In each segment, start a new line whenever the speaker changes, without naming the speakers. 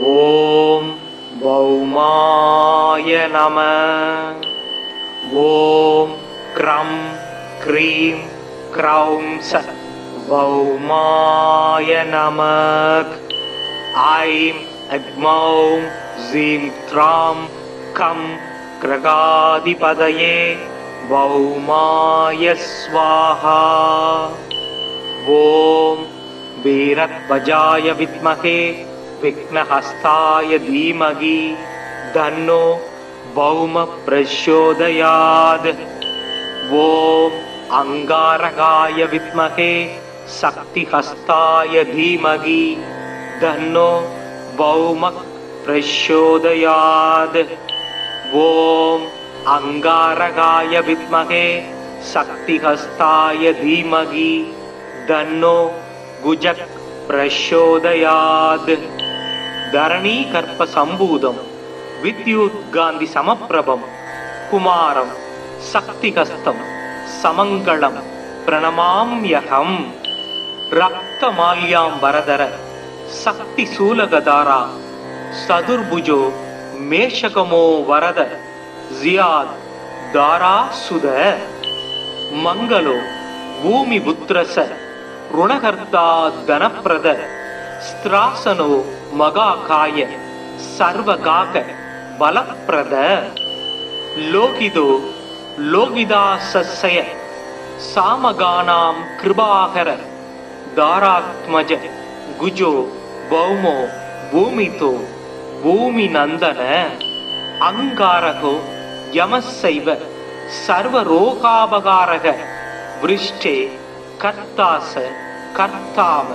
ஓம் பௌமாய நம. ஓம் க்ரம் க்ரீம் க்ரௌம் ச பௌமாய நமக். ஐம் அக்மௌம் ஜீம் த்ராம் கம் கிரகாதிபதயே பௌமாய ஸ்வாஹா. ஓம் வீரத்வஜாய வித்மஹே விக்னஹஸ்தாய தீமகி தன்னோ பௌம பிரச்சோதயாத். ஓம் அங்காரகாய வித்மஹே சக்திஹஸ்தாய தீமகி தன்னோ பௌம பிரச்சோதயாத். ஓம் அங்காரகாய வித்மஹே சக்திஹஸ்தாய தீமகி தன்னோ குஜக் பிரச்சோதயாத். தரணி கற்ப சம்பூதம் வித்யுத் காந்தி சமப்பிரபம் குமாரம் சக்திகஸ்தம் சமங்களம் பிரணமாம்யகம். ரக்தமால்யாம் வரதர சக்தி சூலகதாரா சதுர்புஜோ மேஷகமோ வரத ஜியாத் தாரா சுத. மங்களோ பூமி புத்திரச ருணகர்த்தா தனப்பிரத ஸ்திராசனோ மகாகாய சர்வகாக பலப்பிரத. லோகிதோ லோகிதாசய சாமகானாம் கிருபாகர தாராத்மஜ குஜோ பௌமோ பூமிதோ பூமி நந்தன. அங்காரகோ யமசைவ சர்வரோகாபகாரக விருஷ்டே கர்த்தாச கர்த்தாம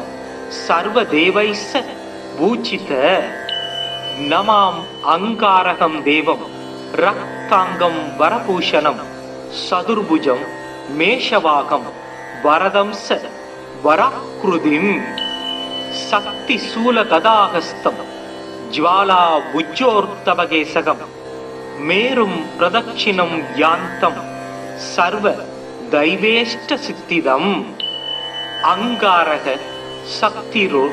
சர்வதேவைஸ்ஸ பூஜித. நமாம் அங்காரகம் தேவம் ரக்தாங்கம் வரபூஷணம் சதுர்புஜம் மேஷவாகம் வரதம் ச வராக்ருதிம். சக்தி சூல கதாகஸ்தம் ஜ்வாலா புஜ்ஜோர்த்தபகேசகம் மேரும் பிரதட்சிணம் யாந்தம் சர்வ தைவேஷ்ட சித்திதம். அங்காரக சக்திரோ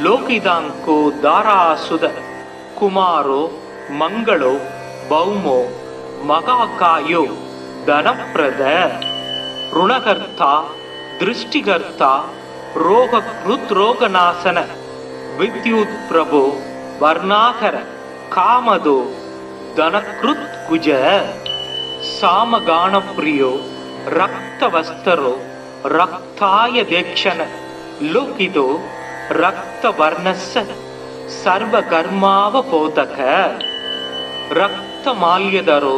லோகிதாங்கோ தாராசுத குமாரோ மங்களோ பௌமோ மகாகாயோ தனப்பிரத. ருணகர்த்தா திருஷ்டிகர்த்தா ரோகக்ருத்ரோகநாசன வித்யுத் பிரபோ வர்ணாகர காமதோ தனக்ருத் குஜ. சாமகானப்ரியோ ரக்தவஸ்தரோ ரக்தாய தேக்ஷண லோகிதோ ரக்தவர்ணஸ்ஸ சர்வகர்மாவபோதக. ரக்தமால்யதரோ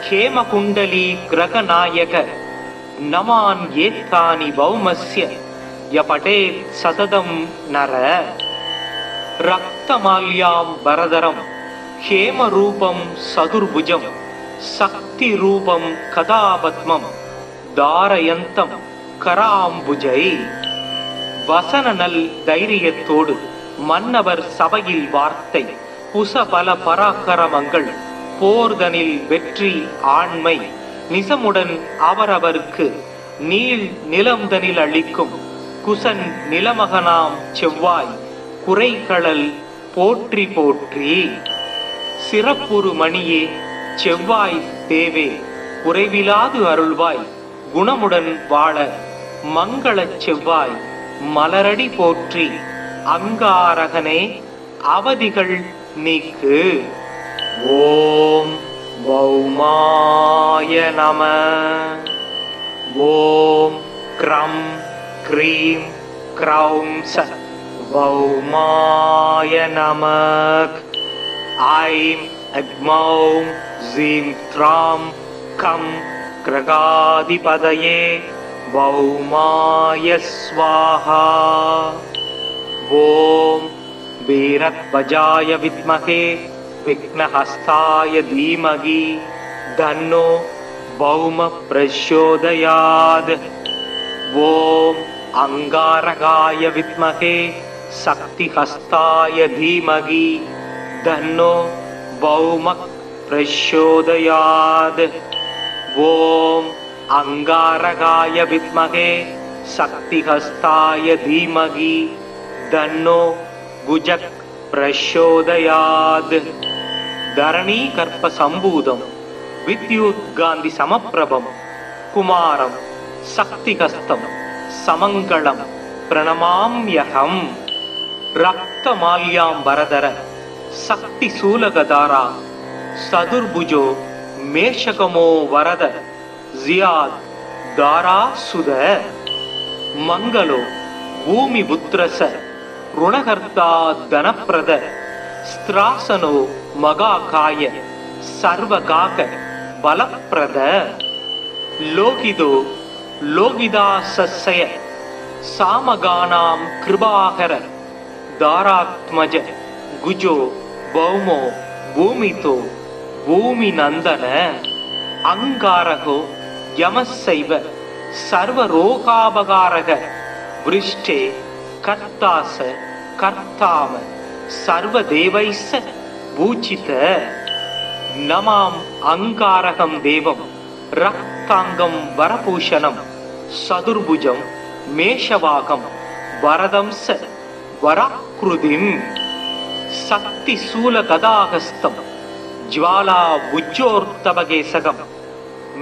ஹேமகுண்டலீ கிரகநாயக நமான் ஏத்தானி பௌமஸ்ய யபடேத் சததம் நர. ரக்தமால்யாம் வரதரம் ஹேமரூபம் சதுர்புஜம் சக்தி ரூபம் கதாபத்மம் தாரயந்தம் கராம்புஜை. வசனநல் தைரியத்தோடு மன்னவர் சபையில் வார்த்தை புசபல பராக்கிரமங்கள் போர்தனில் வெற்றி ஆண்மை நிசமுடன் அவரவருக்கு நீள் நிலம்தனில் அளிக்கும் குசன் நிலமகனாம் செவ்வாய் குறைகளல் போற்றி போற்றி. சிறப்புறு மணியே செவ்வாய் தேவே குறைவிலாது அருள்வாய் குணமுடன் வாழ மங்களச் செவ்வாய் மலரடி போற்றி. அங்காரகனே அவதிகள் நீக்கு. ஓம் பௌமாய நம. ஓம் க்ரம் க்ரீம் க்ரௌம் ச பௌமாய நமக். ஐம் அக்மௌம் ஜீம் த்ராம் கம் கிரகாதிபதயே பௌமாய ஸ்வாஹா. ஓம் வீரத்வஜாய வித்மஹே விக்னஹஸ்தாய தீமகி தன்னோ பௌம பிரச்சோதயாத். ஓம் அங்காரகாய வித்மஹே சக்திஹஸ்தாய தீமகி தன்னோ பௌம பிரச்சோதயாத். ஓம் அங்காரகாய வித்மஹே சக்திஹஸ்தாய தீமகி தன்னோ குஜக் प्रचोदयात् धरणीकर्प सम्भूतं विद्युद्गान्धि समप्रभं कुमारं शक्तिहस्तं समङ्गलं प्रणमाम्यहम् रक्तमाल्याम्बरधर शक्तिशूलगदारा सदुर्भुजो मेषकमो वरद जियाद दारासुद मंगलो भूमिपुत्रस ऋणकर्ता धनप्रद स्त्रासनो मगाकाय सर्वगाक बलप्रद लोकिदो लोकिदासस्य सामगानां कृपाकर दारात्मज गुजो भौमो भूमितो भूमिनंदन अंगारको यमस्सैव सर्वरोगापकारक वृष्टे कर्तास कर्ताम सर्वदेवैस्स पूजित नमाम अंगारकं देवं रक्तांगं वरभूषणं सदुर्भुजं मेषवाकं वरदं स वराकृतिं शक्तिशूलगदाहस्तं ज्वाला भुजोर्तवकेशकं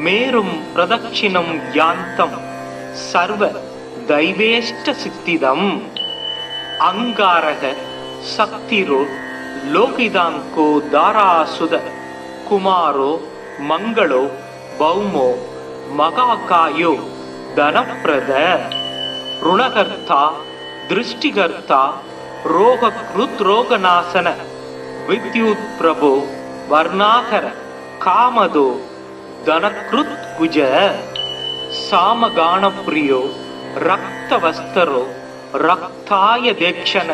मेरुं प्रदक्षिणं यान्तं सर्व दैवेष्टसिद्धिदम् अंगारक शक्तिरो लोकिदांको दारासुद कुमारो मंगलो भौमो मगाकायो धनप्रद ऋणकर्ता दृष्टिकर्ता रोगकृद्रोगनाशन विद्युत् प्रभो वर्णाकर कामदो धनकृत् कुज सामगानप्रियो रक्तवस्तरो रक्ताय देक्षण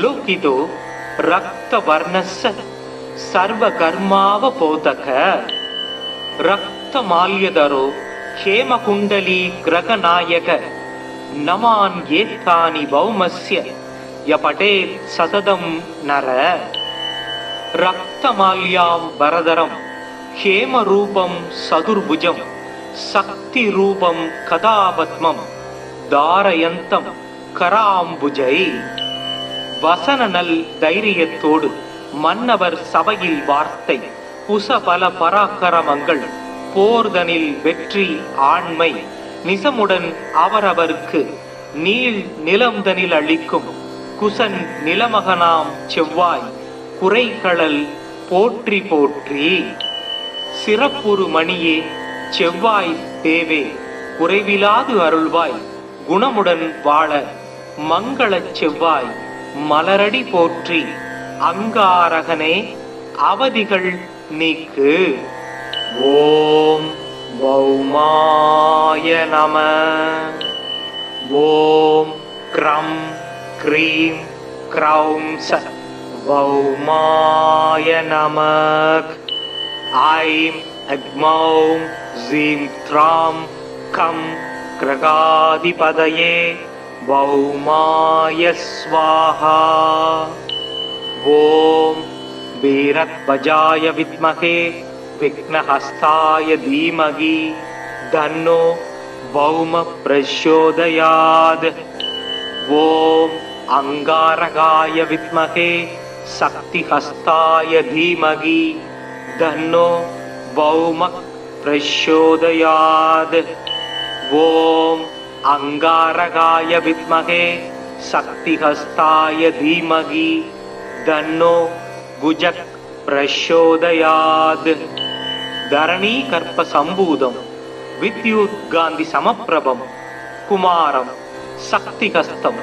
लोकितो रक्तवर्णस्य सर्वकर्मावबोधक रक्तमाल्यधरो हेमकुण्डली ग्रहनायक नमान् एतानि भौमस्य य पठेत् सततं नर रक्तमाल्याम्बरधरं हेमरूपं सदुर्भुजं शक्तिरूपं कदापद्मं धारयन्तं कराम्बुजै वसननल தைரியத்தோடு மன்னவர் சபையில் வார்த்தை குசபல பராக்கிரமங்கள் போர்தனில் வெற்றி ஆண்மை நிசமுடன் அவரவர்க்கு நீள் நிலம்தனில் அளிக்கும் குசன் நிலமகனாம் செவ்வாய் குறைகளல் போற்றி போற்றி சிறப்புறு மணியே செவ்வாய் தேவே குறைவிலாது அருள்வாய் குணமுடன் வாழ மங்களச் செவ்வாய் மலரடி போற்றி அங்காரகனே அவதிகள் நீக்கு ஓம் பௌமாய நம ஓம் க்ரம் க்ரீம் க்ரௌம் ச பௌமாய நமக் ஐம் அக்மௌம் ஜீம் த்ராம் கம் கிரகாதிபதயே பௌமாய ஸ்வாஹா ஓம் வீரத்வஜாய வித்மகே விக்னஹஸ்தாய தீமகி தன்னோ பௌம பிரச்சோதயாத் ஓம் அங்காரகாய வித்மகே சக்திஹஸ்தாய தீமகி தன்னோ பௌம பிரச்சோதயாத் ஓம் अंगारकाय विद्महे शक्तिहस्ताय धीमहि तन्नो गुजक प्रचोदयात् धरणीकर्प सम्भूतं विद्युद्गान्धि समप्रभं कुमारं शक्तिहस्तं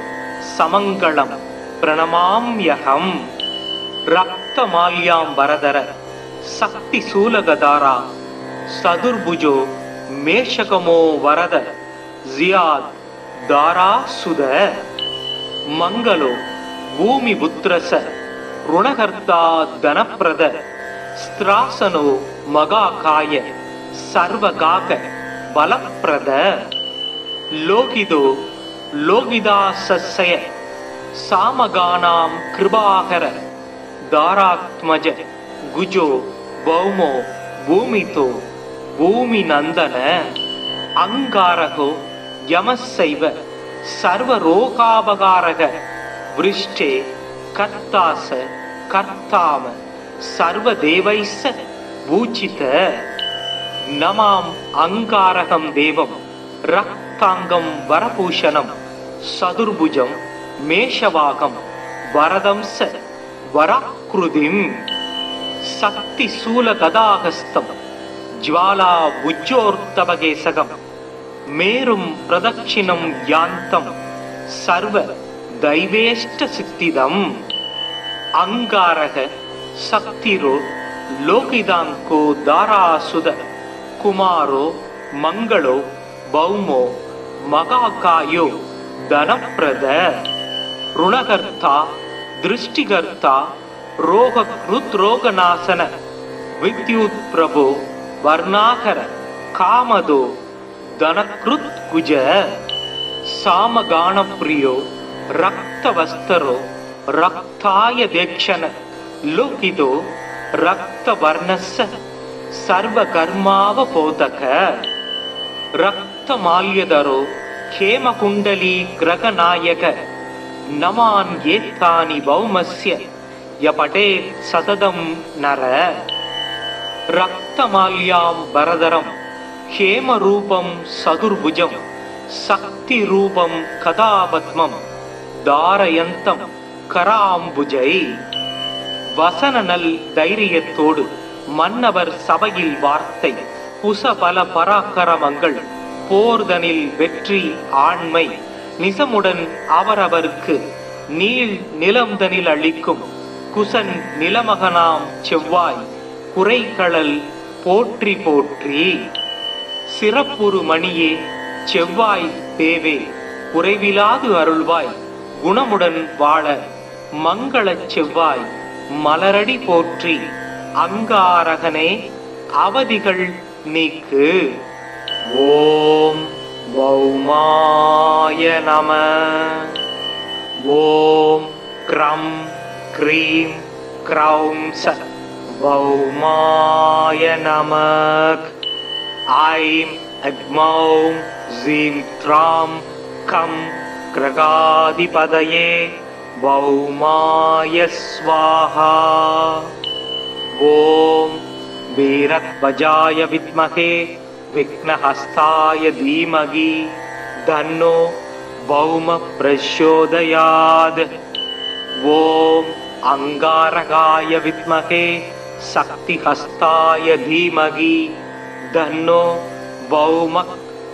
समङ्गलं प्रणमाम्यहम् रक्तमाल्याम्बरधर शक्तिशूलगदारा सदुर्भुजो मेषकमो वरद जियाद दारासुद मंगलो भूमिपुत्रस ऋणकर्ता धनप्रद स्त्रासनो मगाकाय सर्वगाक बलप्रद लोकिदो लोकिदासस्य सामगानां कृपाकर दारात्मज गुजो भौमो भूमितो भूमिनंदन अंगारको यमस्सैव सर्वरोगापकारक वृष्टे कर्तास कर्ताम सर्वदेवैस्स பூஜித நமாம் அங்காரகம் தேவம் ரக்தாங்கம் வரபூஷணம் சதுர்புஜம் மேஷவாகம் வரதம்ச வராக்ருதிம் சக்தி சூல கதாகஸ்தம் ஜ்வாலா உஜ்ஜோர்த்தபகேசகம் மேரும் பிரதட்சிணம் யாந்தம் சர்வ தைவேஷ்ட சித்திதம் அங்காரக சக்திரோ லோகிதாங்கோ தாராசுத குமாரோ மங்களோ பௌமோ மகாகாயோ தனப்பிரத ருணகர்த்தா திருஷ்டிகர்த்தா ரோகக்ருத்ரோகநாசன வித்யுத் பிரபோ வர்ணாகர காமதோ தனக்ருத் குஜ சாமகானப்ரியோ ரக்தவஸ்தரோ ரக்தாய தேக்ஷண லோகிதோ ரக்தவர்ணஸ்ஸ சர்வகர்மாவபோதக ரக்தமால்யதரோ ஹேமகுண்டலீ கிரகநாயக நமான் ஏத்தானி பௌமஸ்ய யபடேத் சததம் நர ரக்தமால்யாம் வரதரம் ஹேமரூபம் சதுர்புஜம் சக்திரூபம் கதாபத்மம் தாரயந்தம் கராம்புஜை வசனநல் தைரியத்தோடு மன்னவர் சபையில் வார்த்தை குசபல பராக்கிரமங்கள் போர்தனில் வெற்றி ஆண்மை நிசமுடன் அவரவருக்கு நீள் நிலம்தனில் அளிக்கும் குசன் நிலமகனாம் செவ்வாய் குறைகளல் போற்றி போற்றி சிறப்புறு மணியே செவ்வாய் தேவே குறைவிலாது அருள்வாய் குணமுடன் வாழ மங்களச் செவ்வாய் மலரடி போற்றி அங்காரகனே அவதிகள் நீக்கு. ஓம் பௌமாய நம. ஓம் க்ரம் க்ரீம் க்ரௌம் ச பௌமாய நமக். ஐம் அக்மௌம் ஜீம் த்ராம் கம் கிரகாதிபதயே பௌமாய ஸ்வாஹா. ஓம் வீரத்வஜாய வித்மஹே விக்னஹஸ்தாய தீமகி தன்னோ பௌம பிரச்சோதயாத். ஓம் அங்காரகாய வித்மஹே சக்திஹஸ்தாய தீமகி தன்னோ பௌம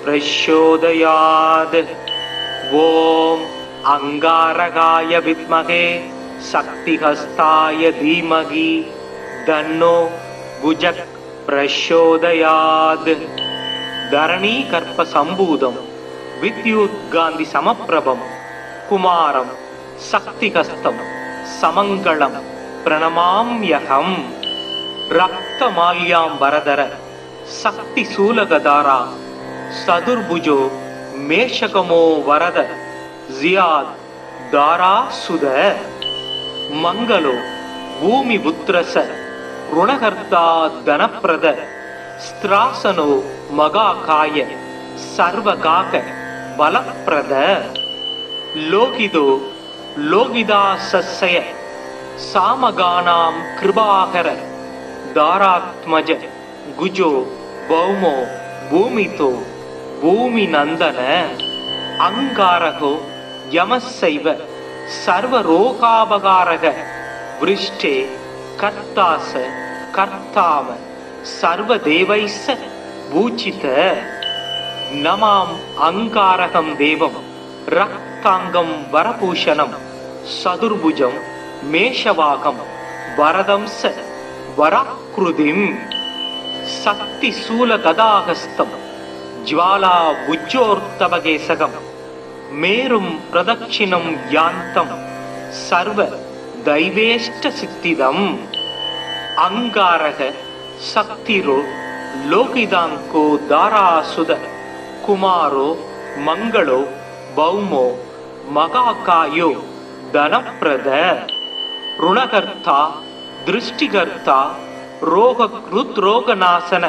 பிரச்சோதயாத். ஓம் அங்காரகாய வித்மஹே சக்திஹஸ்தாய தீமகி தன்னோ புஜக் பிரச்சோதயாத். தரணீ கற்ப சம்பூதம் வித்யுத் காந்தி சமப்பிரபம் குமாரம் சக்திஹஸ்தம் சமங்களம் பிரணமாம்யகம். ரக்தமால்யாம் வரதர சக்தி சூலகதாரா சதுர்புஜோ மேஷகமோ வரத ஜியாத் தாரா சுத. மங்களோ பூமி புத்திரச ருணகர்த்தா தனப்பிரத ஸ்திராசனோ மகாகாய சர்வகாக பலப்பிரத. லோகிதோ லோகிதாசய சாமகானாம் கிருபாகர தாராத்மஜ குஜோ பௌமோ பூமிதோ பூமி நந்தன. அங்காரகோ யமசைவ சர்வரோகாபகாரக விருஷ்டே கர்த்தாச கர்த்தாம சர்வதேவைஸ்ஸ பூஜித. நமாம் அங்காரகம் தேவம் ரக்தாங்கம் வரபூஷணம் சதுர்புஜம் மேஷவாகம் வரதம்ச வராக்ருதிம் சக்தி சூல கதாகஸ்தம் ஜ்வாலா உஜ்ஜோர்த்தபகேசகம் மேரும் பிரதட்சிணம் யாந்தம் சர்வ தைவேஷ்ட சித்திதம். அங்காரக சக்திரோ லோகிதாங்கோ தாராசுத குமாரோ மங்களோ பௌமோ மகாகாயோ தனப்பிரத ருணகர்த்தா திருஷ்டிகர்த்தா ரோகக்ருத்ரோகநாசன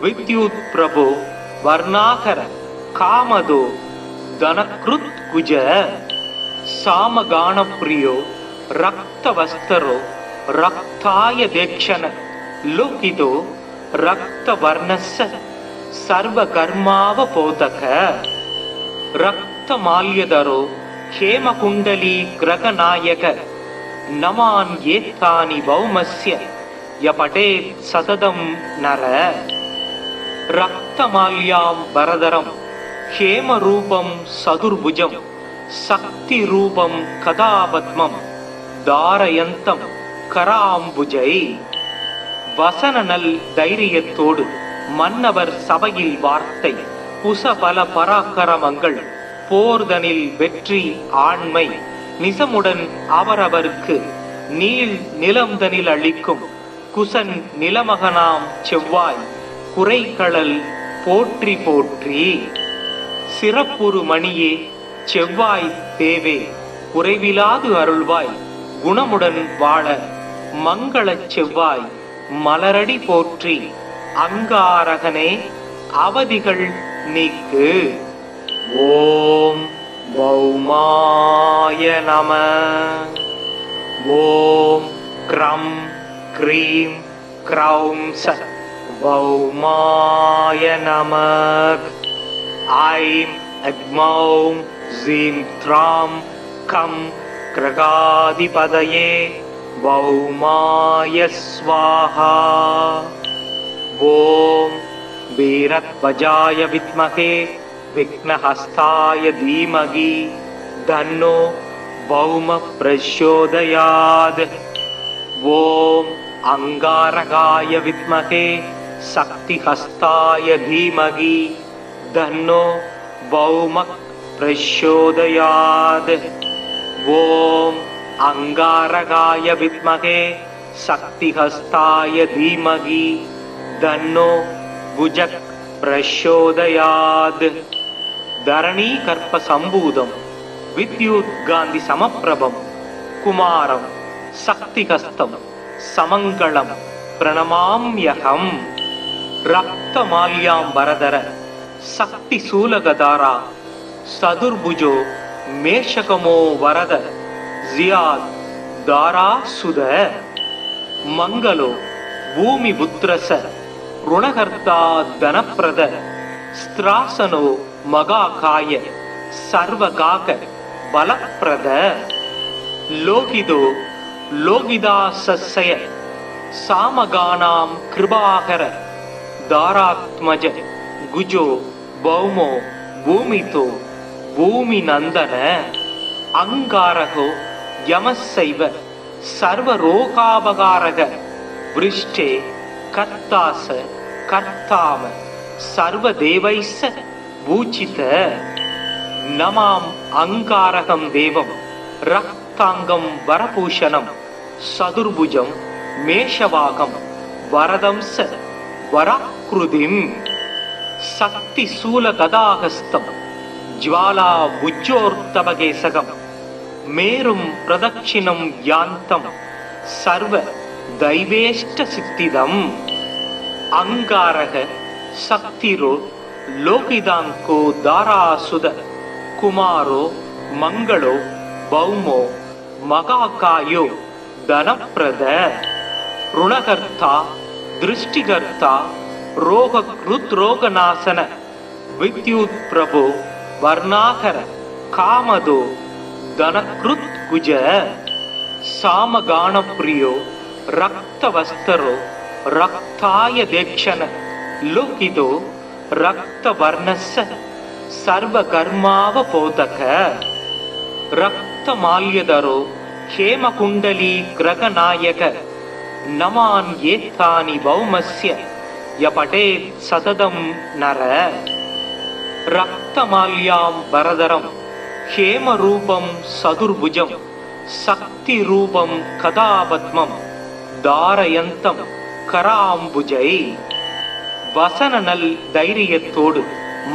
வித்யுத் பிரபோ வர்ணாகர காமதோ தனக்ருத் குஜ. சாமகானப்ரியோ रक्तवस्तरो रक्ताय देक्षण लोकितो रक्तवर्णस्य सर्वकर्मावबोधक रक्तमाल्यधरो हेमकुण्डली ग्रहनायक नमान् एतानि भौमस्य य पठेत् सततं नर रक्तमाल्यां वरदरं हेमरूपं सदुर्भुजं शक्तिरूपं कदापद्मं धारयन्तं कराम्बुजै வசனநல் தைரியத்தோடு மன்னவர் சபையில் வார்த்தை புசபல பராக்கிரமங்கள் போர்தனில் வெற்றி ஆண்மை நிசமுடன் அவரவர்க்கு நீள் நிலம்தனில் அளிக்கும் குசன் நிலமகனாம் செவ்வாய் குறைகளல் போற்றி போற்றி சிறப்புறு மணியே செவ்வாய் தேவே குறைவிலாது அருள்வாய் குணமுடன் வாழ மங்களச் செவ்வாய் மலரடி போற்றி அங்காரகனே அவதிகள் நீக்கு. ஓம் பௌமாய நம. ஓம் க்ரம் க்ரீம் க்ரௌம் ச பௌமாய நம. ஐம் அக்மௌம் ஜீம் த்ராம் கம் கிரகாதிபதயே பௌமாய ஸ்வாஹா. ஓம் வீரத்வஜாய வித்மகே விக்னஹஸ்தாய தீமகி தன்னோ பௌம பிரச்சோதயாத். ஓம் அங்காரகாய வித்மகே சக்திஹஸ்தாய தீமகி தன்னோ பௌம பிரச்சோதயாத். ஓம் அங்காரகாய வித்மகே சக்திஹஸ்தாய தீமகி தன்னோ புஜக் பிரச்சோதயாத். தரணி கற்ப சம்பூதம் வித்யுத் காந்தி சமப்பிரபம் குமாரம் சக்திஹஸ்தம் சமங்களம் பிரணமாம்யகம். ரக்தமால்யாம் வரதர சக்தி சூலகதாரா சதுர்புஜோ மேஷகமோ வரத ஜியாத் தாரா சுத. மங்களோ பூமி புத்திரச ருணகர்த்தா தனப்பிரத ஸ்திராசனோ மகாகாய சர்வகாக பலப்பிரத. லோகிதோ லோகிதாசய சாமகானாம் கிருபாகர தாராத்மஜ குஜோ பௌமோ பூமிதோ பூமி நந்தன. அங்காரகோ யமசைவ சர்வரோகாபகாரக விருஷ்டே கர்த்தாச கர்த்தாம சர்வதேவைஸ்ஸ பூஜித. நமாம் அங்காரகம் தேவம் ரக்தாங்கம் வரபூஷணம் சதுர்புஜம் மேஷவாகம் வரதம் ச வராக்ருதிம். சக்தி சூல கதாகஸ்தம் ஜ்வாலா புஜ்ஜோர்த்தமகேசகம் மேரும் பிரதட்சிணம் யாந்தம் சர்வ தைவேஷ்ட சித்திதம். அங்காரக சக்திரோ லோகிதாங்கோ தாராசுத குமாரோ மங்களோ பௌமோ மகாகாயோ தனப்பிரத. ருணகர்த்தா திருஷ்டிகர்த்தா ரோகக்ருத்ரோகநாசன வித்யுத் பிரபோ வர்ணாகர காமதோ தனக்ருத் குஜ. சாமகானப்ரியோ ரக்தவஸ்தரோ ரக்தாய தேக்ஷண லோகிதோ ரக்தவர்ணஸ்ஸ சர்வகர்மாவபோதக. ரக்தமால்யதரோ ஹேமகுண்டலீ கிரகநாயக நமான் ஏத்தானி பௌமஸ்ய ய படேத் சததம் நர. ரக்தமால்யாம் வரதரம் ஹேமரூபம் சதுர்புஜம் சக்திரூபம் கதாபத்மம் தாரயந்தம் கராம்புஜை. வசனநல் தைரியத்தோடு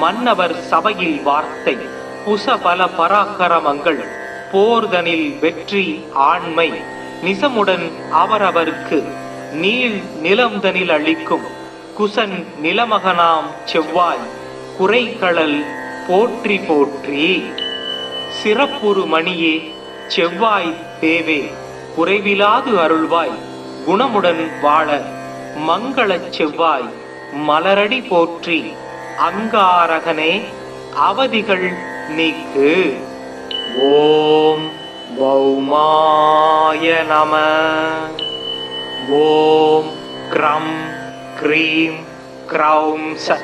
மன்னவர் சபையில் வார்த்தை புசபல பராக்கிரமங்கள் போர்தனில் வெற்றி ஆண்மை நிசமுடன் அவரவர்க்கு நீள் நிலம்தனில் அளிக்கும் குசன் நிலமகனாம் செவ்வாய் குறைகளல் போற்றி போற்றி. சிறப்புறு மணியே செவ்வாய் தேவே குறைவிலாது அருள்வாய் குணமுடன் வாழ மங்களச் செவ்வாய் மலரடி போற்றி அங்காரகனே அவதிகள் நீக்கு. ஓம் பௌமாய நம. ஓம் க்ரம் க்ரீம் க்ரௌம் ச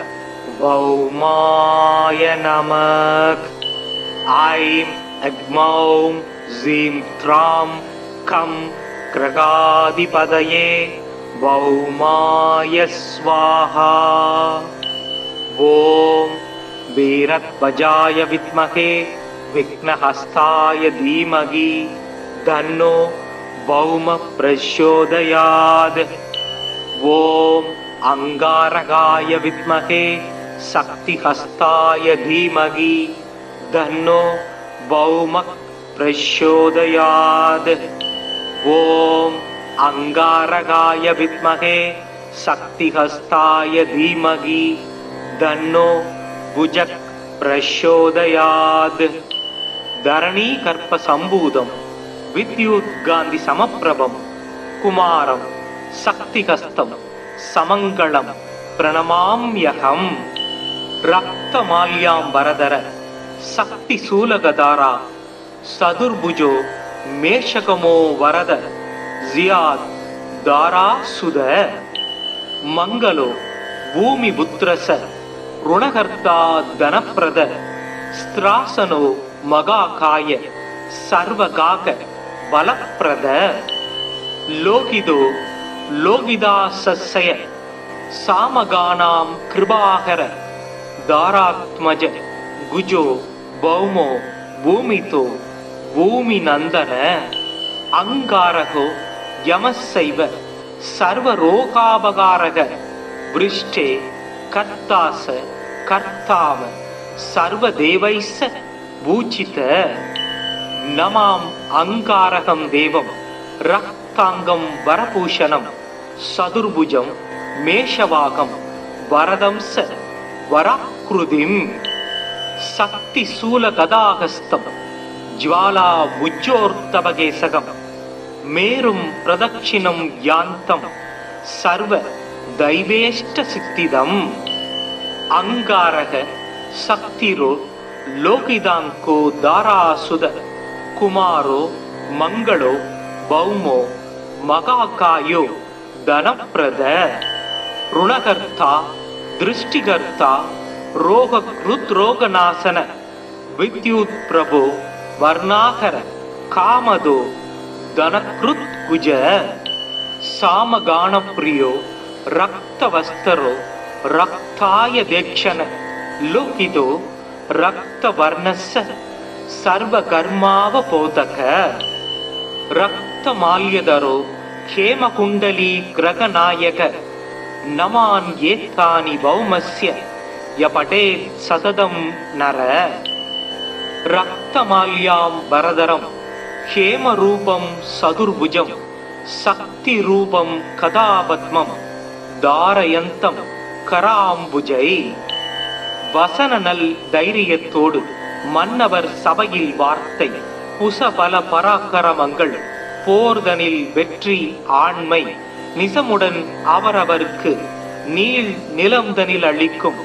பௌமாய நமக். ஐம் அக்மௌம் ஜீம் த்ராம் கம் கிரகாதிபதயே பௌமாய ஸ்வாஹா. ஓம் வீரத்வஜாய வித்மகே விக்னஹஸ்தாய தீமகி தன்னோ பௌம பிரச்சோதயாத். ஓம் அங்காரகாய வித்மகே சக்திஹஸ்தாய தீமகி தன்னோ பௌம பிரச்சோதயாத். ஓம் அங்காரகாய வித்மகே சக்திஹஸ்தாய தீமகி தன்னோ புஜக் பிரச்சோதயாத். தரணி கற்ப சம்பூதம் வித்யுத் காந்தி சமப்பிரபம் குமாரம் சக்திஹஸ்தம் சமங்களம் பிரணமாம்யகம். ரக்தமால்யாம் வரதர சக்தி சூலகதாரா சதுர்புஜோ மேஷகமோ வரத ஜியாத் தாரா சுத. மங்களோ பூமி புத்திரச ருணகர்த்தா தனப்பிரத ஸ்திராசனோ மகாகாய சர்வகாக பலப்பிரத. லோகிதோ லோகிதாசய சாமகானாம் கிருபாகர தாராத்மஜ குஜோ பௌமோ பூமிதோ பூமி நந்தன. அங்காரகோ யமசைவ சர்வரோகாபகாரக விருஷ்டே கர்த்தாச கர்த்தாம சர்வதேவைச பூஜித. நமாம் அங்காரகம் தேவம் ரக்தாங்கம் வரபூஷணம் சதுர்புஜம் மேஷவாகம் வரதம்ச வராக்ருதிம். சக்தி சூல கதாகஸ்தம் ஜ்வாலா உஜ்ஜோர்த்தபகேசகம் மேரும் பிரதட்சிணம் யாந்தம் சர்வ தைவேஷ்ட சித்திதம். அங்காரக சக்திரோ லோகிதாங்கோ தாராசுத குமாரோ மங்களோ பௌமோ மகாகாயோ தனப்பிரத. ருணகர்த்தா திருஷ்டிகர்த்தா ரோக ருத்ரோகநாசன வித்யுத் பிரபோ வர்ணாகர காமதோ தனக்ருத் குஜ. சாமகானப்ரியோ ரக்தவஸ்தரோ ரக்தாய தேக்ஷண லோகிதோ ரக்தவர்ணஸ்ஸ சர்வகர்மாவபோதக. ரக்தமால்யதரோ ஹேமகுண்டலீ கிரகநாயக நமான் ஏத்தானி பௌமஸ்ய யபடேத் சததம் நர. ரக்தமால்யாம் வரதரம் ஹேமரூபம் சதுர்புஜம் சக்திரூபம் கதாபத்மம் தாரயந்தம் கராம்புஜை. வசனநல் தைரியத்தோடு மன்னவர் சபையில் வார்த்தை குசபல பராக்கிரமங்கள் போர்தனில் வெற்றி ஆண்மை நிசமுடன் அவரவர்க்கு நீள் நிலம்தனில் அளிக்கும்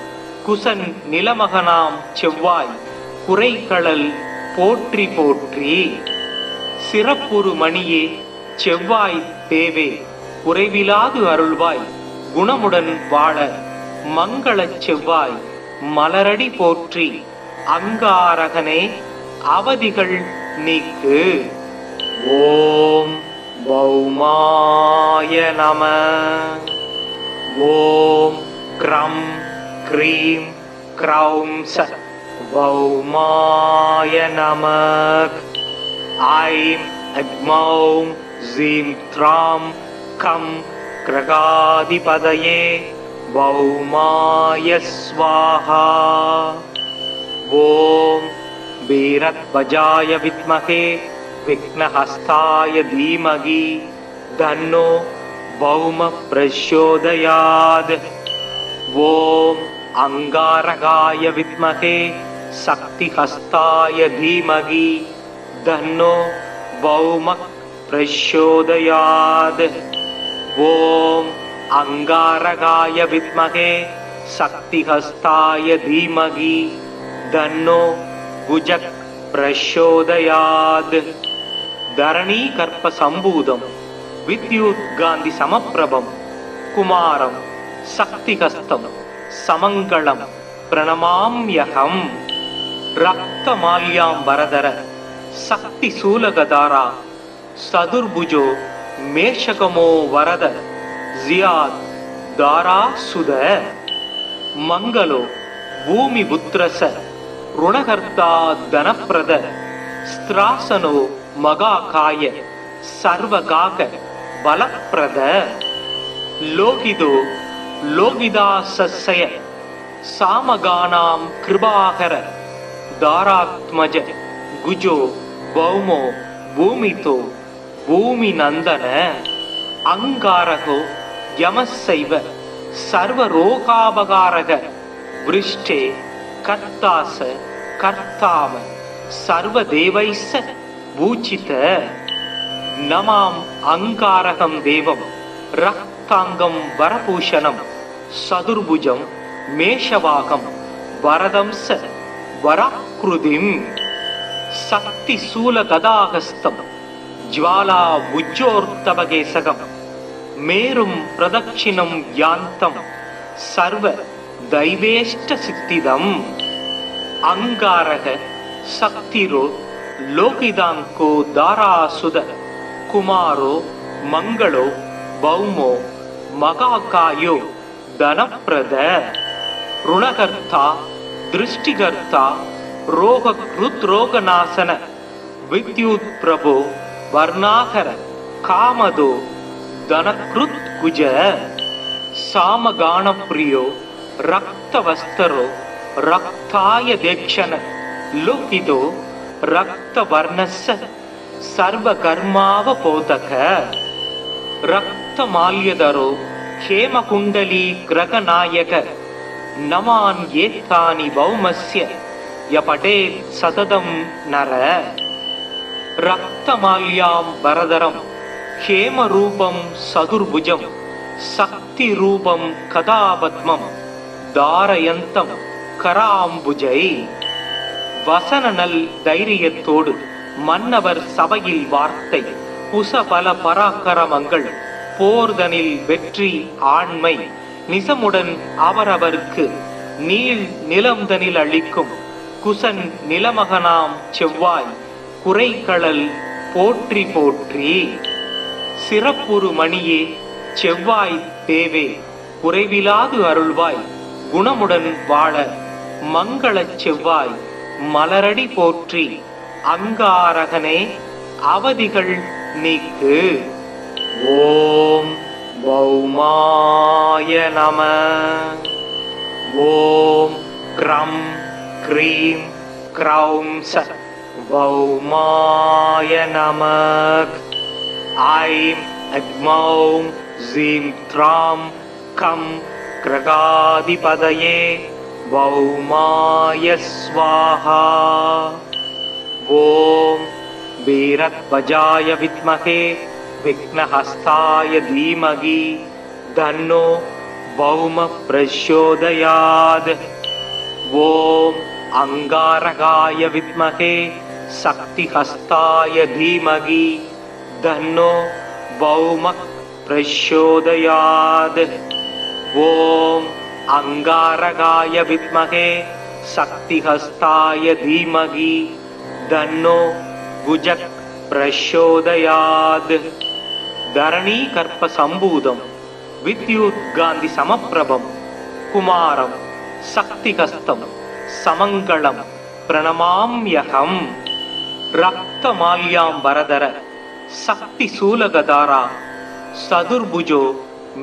குசன் நிலமகனாம் செவ்வாய் குறைகளல் போற்றி போற்றி. சிறப்புறு மணியே செவ்வாய் தேவே குறைவிலாது அருள்வாய் குணமுடன் வாழ மங்களச் செவ்வாய் மலரடி போற்றி அங்காரகனே அவதிகள் நீக்கு. ஓம் பௌமாய நம. ஓம் க்ரம் க்ரீம் க்ரௌம் ச பௌமாய நமக். ஐம் அக்மௌம் ஜீம் த்ராம் கம் கிரகாதிபதயே பௌமாய ஸ்வாஹா. ஓம் வீரத்வஜாய வித்மகே விக்னஹஸ்தாய தீமகி தன்னோ பௌம பிரச்சோதயாத். ஓம் அங்காரகாய வித்மகே சக்திஹஸ்தாய தீமகி தன்னோ பௌம प्रचोदयात्। ॐ अंगारकाय विद्महे शक्तिहस्ताय धीमहि तन्नो भुजः प्रचोदयात्। धरणीकर्प संभूतं विद्युत्कान्ति समप्रभं कुमारं शक्तिहस्तं समङ्गलं प्रणमाम्यहम्। रक्तमाल्याम्बरधर शक्तिशूलगदारा सदुर्भुजो मेषकमो वरद जियाद दारासुद। मंगलो भूमिपुत्रस ऋणकर्ता धनप्रद स्त्रासनो मगाकाय सर्वगाक बलप्रद। लोकिदो लोकिदासस्य सामगानां कृपाकर दारात्मज गुजो भौमो भूमितो भूमिनंदन। अंगारको यमस्सैव सर्वरोगापकारक वृष्टे कर्तास कर्ताम सर्वदेवैस्स भूचित। नमाम अंगारकं देवं रक्तांगं वरभूषणं सदुर्भुजं मेषवाकं वरदंस वराकृतिं। शक्तिशूलगदाहस्तं ज्वाला उज्जोर्तवकेशकं मेरुं प्रदक्षिणं यान्तं सर्व दैवेष्टसिद्धिदम्। अंगारक शक्तिरो लोकिदांको दारासुद कुमारो मंगलो भौमो मगाकायो धनप्रद। ऋणकर्ता दृष्टिकर्ता रोगकृद्रोगनाशन विद्युत् प्रभो वर्णाकर कामदो धनकृत् कुज। सामगान प्रियो रक्तवस्तरो रक्ताय देक्षण लोकिदो रक्तवर्णस्य सर्वकर्मावबोधक। रक्तमाल्यधरो हेमकुण्डली ग्रहनायक नमान् एतानि भौमस्य यपठेत् सततं नर। रक्तमाल्याम्बरधरं हेमरूपं सदुर्भुजं शक्तिरूपं कदापद्मं धारयन्तं कराम्बुजै। வசனநல் தைரியத்தோடு மன்னவர் சபையில் வார்த்தை புசபல பராக்கிரமங்கள் போர்தனில் வெற்றி ஆண்மை நிசமுடன் அவரவர்க்கு நீள் நிலம்தனில் அளிக்கும் குசன் நிலமகனாம் செவ்வாய் குறைகளல் போற்றி போற்றி। சிறப்புறு மணியே செவ்வாய் தேவே குறைவிலாது அருள்வாய் குணமுடன் வாழ மங்களச் செவ்வாய் மலரடி போற்றி। அங்காரகனே அவதிகள் நீக்கு। ஓம் பௌமாய நம। ஓம் க்ரம் க்ரீம் க்ரௌம் ச பௌமாய நம। ஐம் அக்மௌம் ஜீம் த்ராம் கம் கிரகாதிபதயே भौमाय स्वाहा। ॐ वीरध्वजाय विद्महे विघ्नहस्ताय धीमहि तन्नो भौमः प्रचोदयात्। ॐ अंगारकाय विद्महे शक्तिहस्ताय धीमहि तन्नो भौमः प्रचोदयात्। ॐ अंगारकाय विद्महे शक्तिहस्ताय धीमहि तन्नो भुजः प्रचोदयात्। धरणीकर्प संभूतं विद्युत्कान्ति समप्रभं कुमारं शक्तिहस्तं समङ्गलं प्रणमाम्यहम्। रक्तमाल्याम्बरधर शक्तिशूलगदारा सदुर्भुजो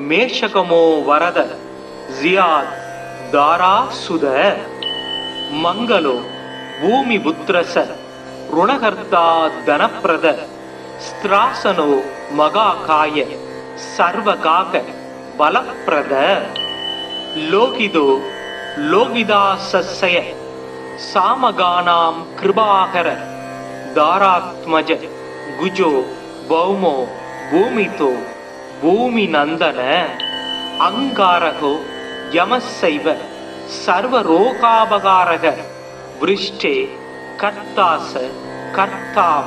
मेषकमो वरद जियाद दारासुद। मंगलो भूमिपुत्रस ऋणकर्ता धनप्रद स्त्रासनो मगाकाय सर्वगाक बलप्रद। लोकिदो लोकिदासस्य सामगानां कृपाकर दारात्मज गुजो ಭೌಮೋ ಭೂಮಿತೋ ಭೂಮಿ ನಂದನ ಅಂಗಾರಕೋ ಯಮಸ್ಸೈವ ಸರ್ವರೋಗಾಪಗಾರಕ ವೃಷ್ಟೇ ಕರ್ತಾಸ ಕರ್ತಾಮ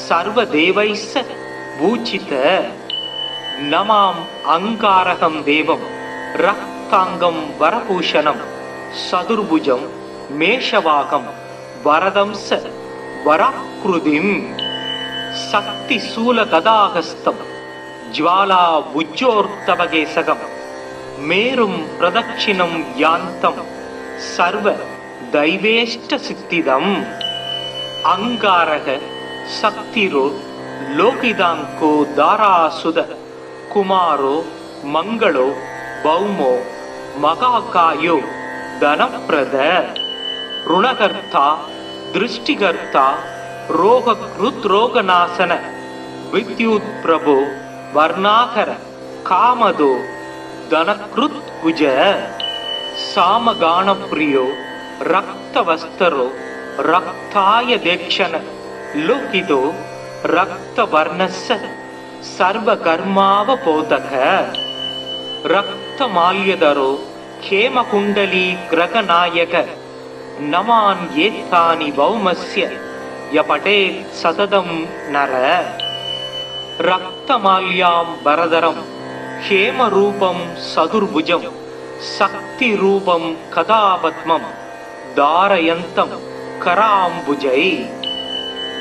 ಸರ್ವದೇವೈಸ್ಸ பூச்சித. நமாம் அங்காரகம் தேவம் ரக்தாங்கம் வரபூஷணம் சதுர்புஜம் மேஷவாகம் வரதம் ச வராக்ருதிம் சக்தி சூல கதாகஸ்தம் ஜ்வாலா புஜ்ஜோர்த்தவகேசகம் மேரும் பிரதட்சிணம் யாந்தம் சர்வ தைவேஷ்ட சித்திதம். அங்காரக சக்திரோ லோகிதாங்கோ தாராசுத குமாரோ மங்களோ பௌமோ மகாகாயோ தனப்பிரத ருணகர்த்தா திருஷ்டிகர்த்தா ரோகக்ருத்ரோகநாசன வித்யுத் பிரபோ வர்ணாகர காமதோ தனக்ருத் குஜ சாமகானப்பிரியோ ரக்தவஸ்தரோ ரக்தாய தேக்ஷண லோகிதோ ரக்தவர்ணஸ்ஸ சர்வகர்மாவபோதக ரக்தமால்யதரோ ஹேமகுண்டலீ கிரகநாயக நமான் ஏத்தானி பௌமஸ்ய யபடேத் சததம் நர ரக்தமால்யாம் பரதரம் ஹேமரூபம் சதுர்புஜம் சக்திரூபம் கதாபத்மம் தாரயந்தம் கராம்புஜை.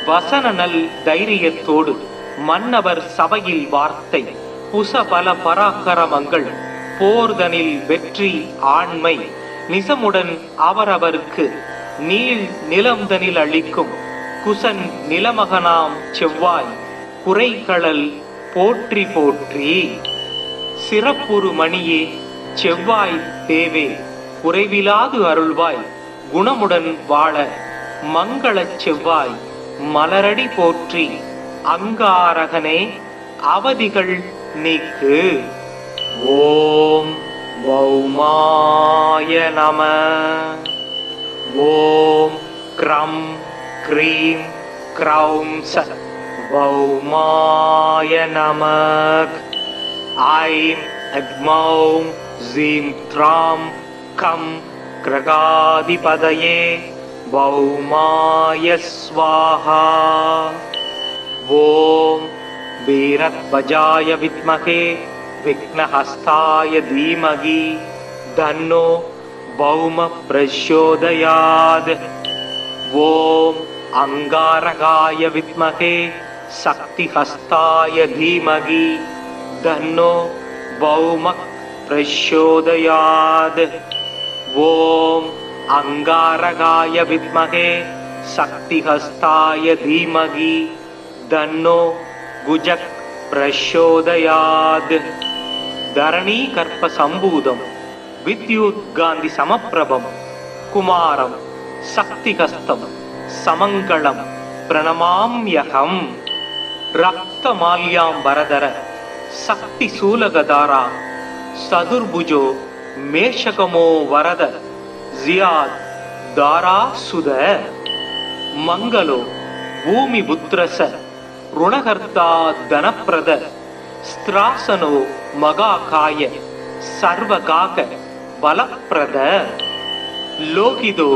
வசனநல் தைரியத்தோடு மன்னவர் சபையில் வார்த்தை புசபல பராக்கிரமங்கள் போர்தனில் வெற்றி ஆண்மை நிசமுடன் அவரவருக்கு நீள் நிலம்தனில் அளிக்கும் குசன் நிலமகனாம் செவ்வாய் குறைகளல் போற்றி போற்றி. சிறப்புறு மணியே செவ்வாய் தேவே குறைவிலாது அருள்வாய் குணமுடன் வாழ மங்களச் செவ்வாய் மலரடி போற்றி. அங்காரகனே அவதிகள் நீக்கு. ஓம் பௌமாய நம. ஓம் க்ரம் க்ரீம் க்ரௌம் ச பௌமாய நமக். ஐம் அக்மௌம் ஜீம் த்ராம் கம் கிரகாதிபதயே பௌமாய ஸ்வாஹா. ஓம் வீரத்வஜாய வித்மகே விக்னஹஸ்தாய தீமகி தன்னோ பௌம பிரச்சோதயாத். ஓம் அங்காரகாய வித்மகே சக்திஹஸ்தாய தீமகி தன்னோ பௌம பிரச்சோதயாத். ஓம் அங்காரகாய வித்மகே சக்திஹஸ்தாய தீமகி தன்னோ குஜக் பிரச்சோதயாத். தரணீ கற்ப சம்பூதம் வித்யுத் காந்தி சமப்பிரபம் குமாரம் சக்திஹஸ்தம் சமங்களம் பிரணமாம்யகம். ரக்தமால்யாம் வரதர சக்தி சூலகதாரா சதுர்புஜோ மேஷகமோ வரத ஜியாத் தாரா சுத. மங்களோ பூமி புத்திரச ருணகர்த்தா தனப்பிரத ஸ்திராசனோ மகாகாய சர்வகாக பலப்பிரத. லோகிதோ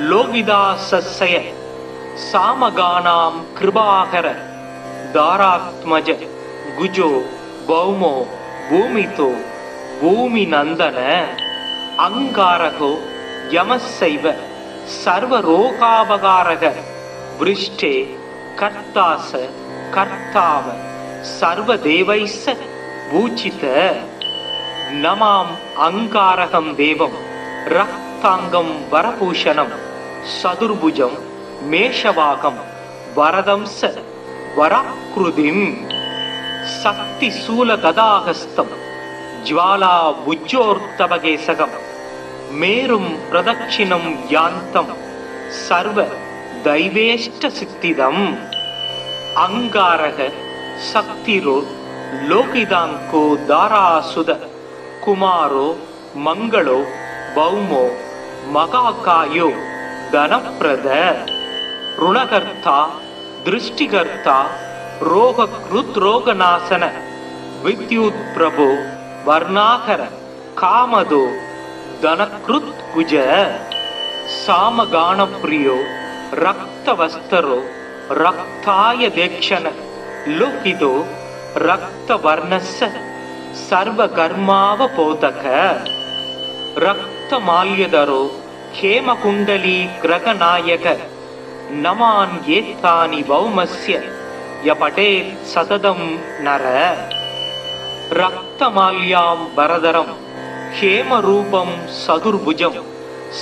லோகிதாசய சாமகானாம் கிருபாகர தாராத்மஜ குஜோ பௌமோ பூமிதோ பூமி நந்தன. அங்காரகோ யமஸ்ஸைவ சர்வரோகாபகாரக விருஷ்டே கர்த்தாச கர்த்தாவ சர்வதேவைஸ்ஸ பூஜித. நமாம் அங்காரகம் தேவம் ரக்தாங்கம் வரபூஷணம் சதுர்புஜம் மேஷவாகம் வரதம் ச வராக்ருதிம் சக்தி சூல கதாகஸ்தம் ஜ்வாலா புஜ்ஜோர்த்தவகேசகம் மேரும் பிரதட்சிணம் யாந்தம் சர்வ தைவேஷ்ட சித்திதம். அங்காரக சக்திரோ லோகிதாங்கோ தாராசுத குமாரோ மங்களோ பௌமோ மகாகாயோ தனப்பிரத ருணகர்த்தா திருஷ்டிகர்த்தா ரோக ருத்ரோகநாசன வித்யுத் பிரபு வர்ணாகர காமதோ தனக்ருத் குஜ சாமகான பிரியோ ரக்தவஸ்தரோ ரக்தாய தேக்ஷண லோகிதோ ரக்தவர்ணஸ்ஸ சர்வகர்மாவபோதக ரக்தமால்யதரோ ஹேமகுண்டலீ கிரகநாயக நமான் ஏத்தானி பௌமஸ்ய யபடேத் சததம் நர ரக்தமால்யாம் பரதரம் ஹேமரூபம் சதுர்புஜம்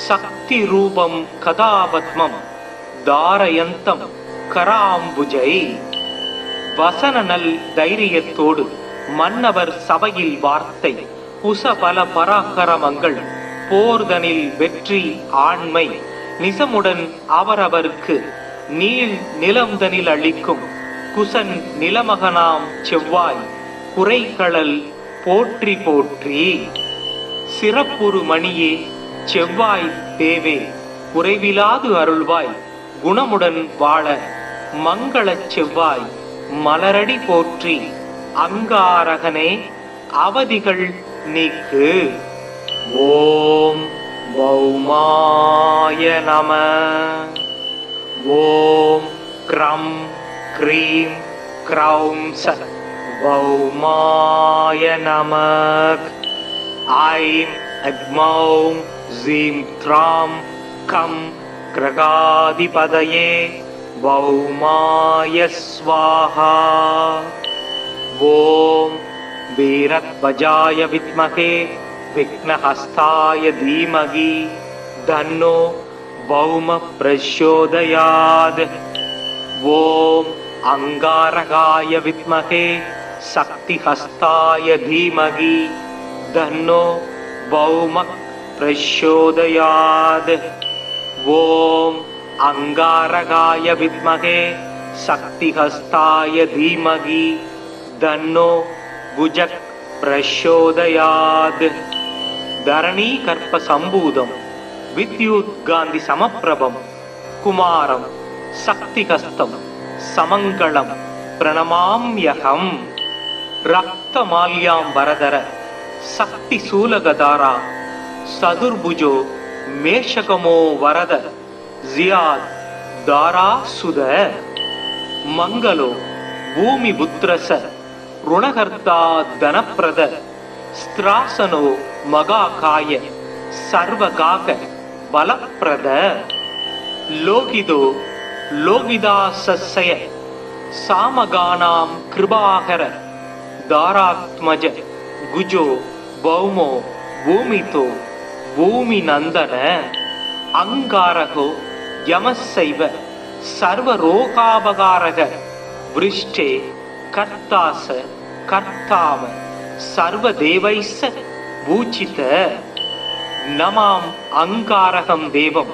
சக்தி ரூபம் கதாபத்மம் தாரயந்தம் கராம்புஜை. வசனநல் தைரியத்தோடு மன்னவர் சபையில் வார்த்தை உசபல பராக்கிரமங்கள் போர்தனில் வெற்றி ஆண்மை நிசமுடன் அவரவருக்கு நீள் நிலம்தனில் அளிக்கும் குசன் நிலமகனாம் செவ்வாய் குறைகளல் போற்றி போற்றி. சிறப்புறு மணியே செவ்வாய் தேவே குறைவிலாது அருள்வாய் குணமுடன் வாழ மங்களச் செவ்வாய் மலரடி போற்றி. அங்காரகனே அவதிகள் நீக்கு. ஓம் பௌமாய நம. ஓம் க்ரம் க்ரீம் க்ரௌம் ச பௌமாய நமக். ஐம் அக்மௌம் ஜீம் த்ராம் கம் கிரகாதிபதயே பௌமாய ஸ்வாஹா. ஓம் வீரத்வஜாய வித்மகே விக்னஹஸ்தாய தீமகி தன்னோ பௌம பிரச்சோதயாத். ஓம் அங்காரகாய வித்மகே சக்திஹஸ்தாய தீமகி தன்னோ பௌம பிரச்சோதயாத். ஓம் அங்காரகாய வித்மகே சக்திஹஸ்தாய தீமகி தன்னோ குஜக் பிரச்சோதயாத். தரணீ கற்ப சம்பூதம் வித்யுத் காந்தி சமப்பிரபம் குமாரம் சக்திஹஸ்தம் சமங்களம் பிரணமாம்யகம். ரக்தமால்யாம் வரதர சக்தி சூலகதாரா சதுர்புஜோ மேஷகமோ வரத ஜியாத் தாராசுத. மங்களோ பூமி புத்ரச ருணகர்த்தா தனப்பிரத ஸ்திராசனோ மகாகாய சர்வகாக பலப்பிரத. லோகிதோ லோகிதாசய சாமகானாம் கிருபாகர தாராத்மஜ குஜோ பௌமோ பூமிதோ பூமி நந்தன. அங்காரகோ யமசைவ சர்வரோகாபகாரக விருஷ்டே கர்த்தாச கர்த்தாம சர்வதேவைஸ்ஸ பூஜித. நமாம் அங்காரகம் தேவம்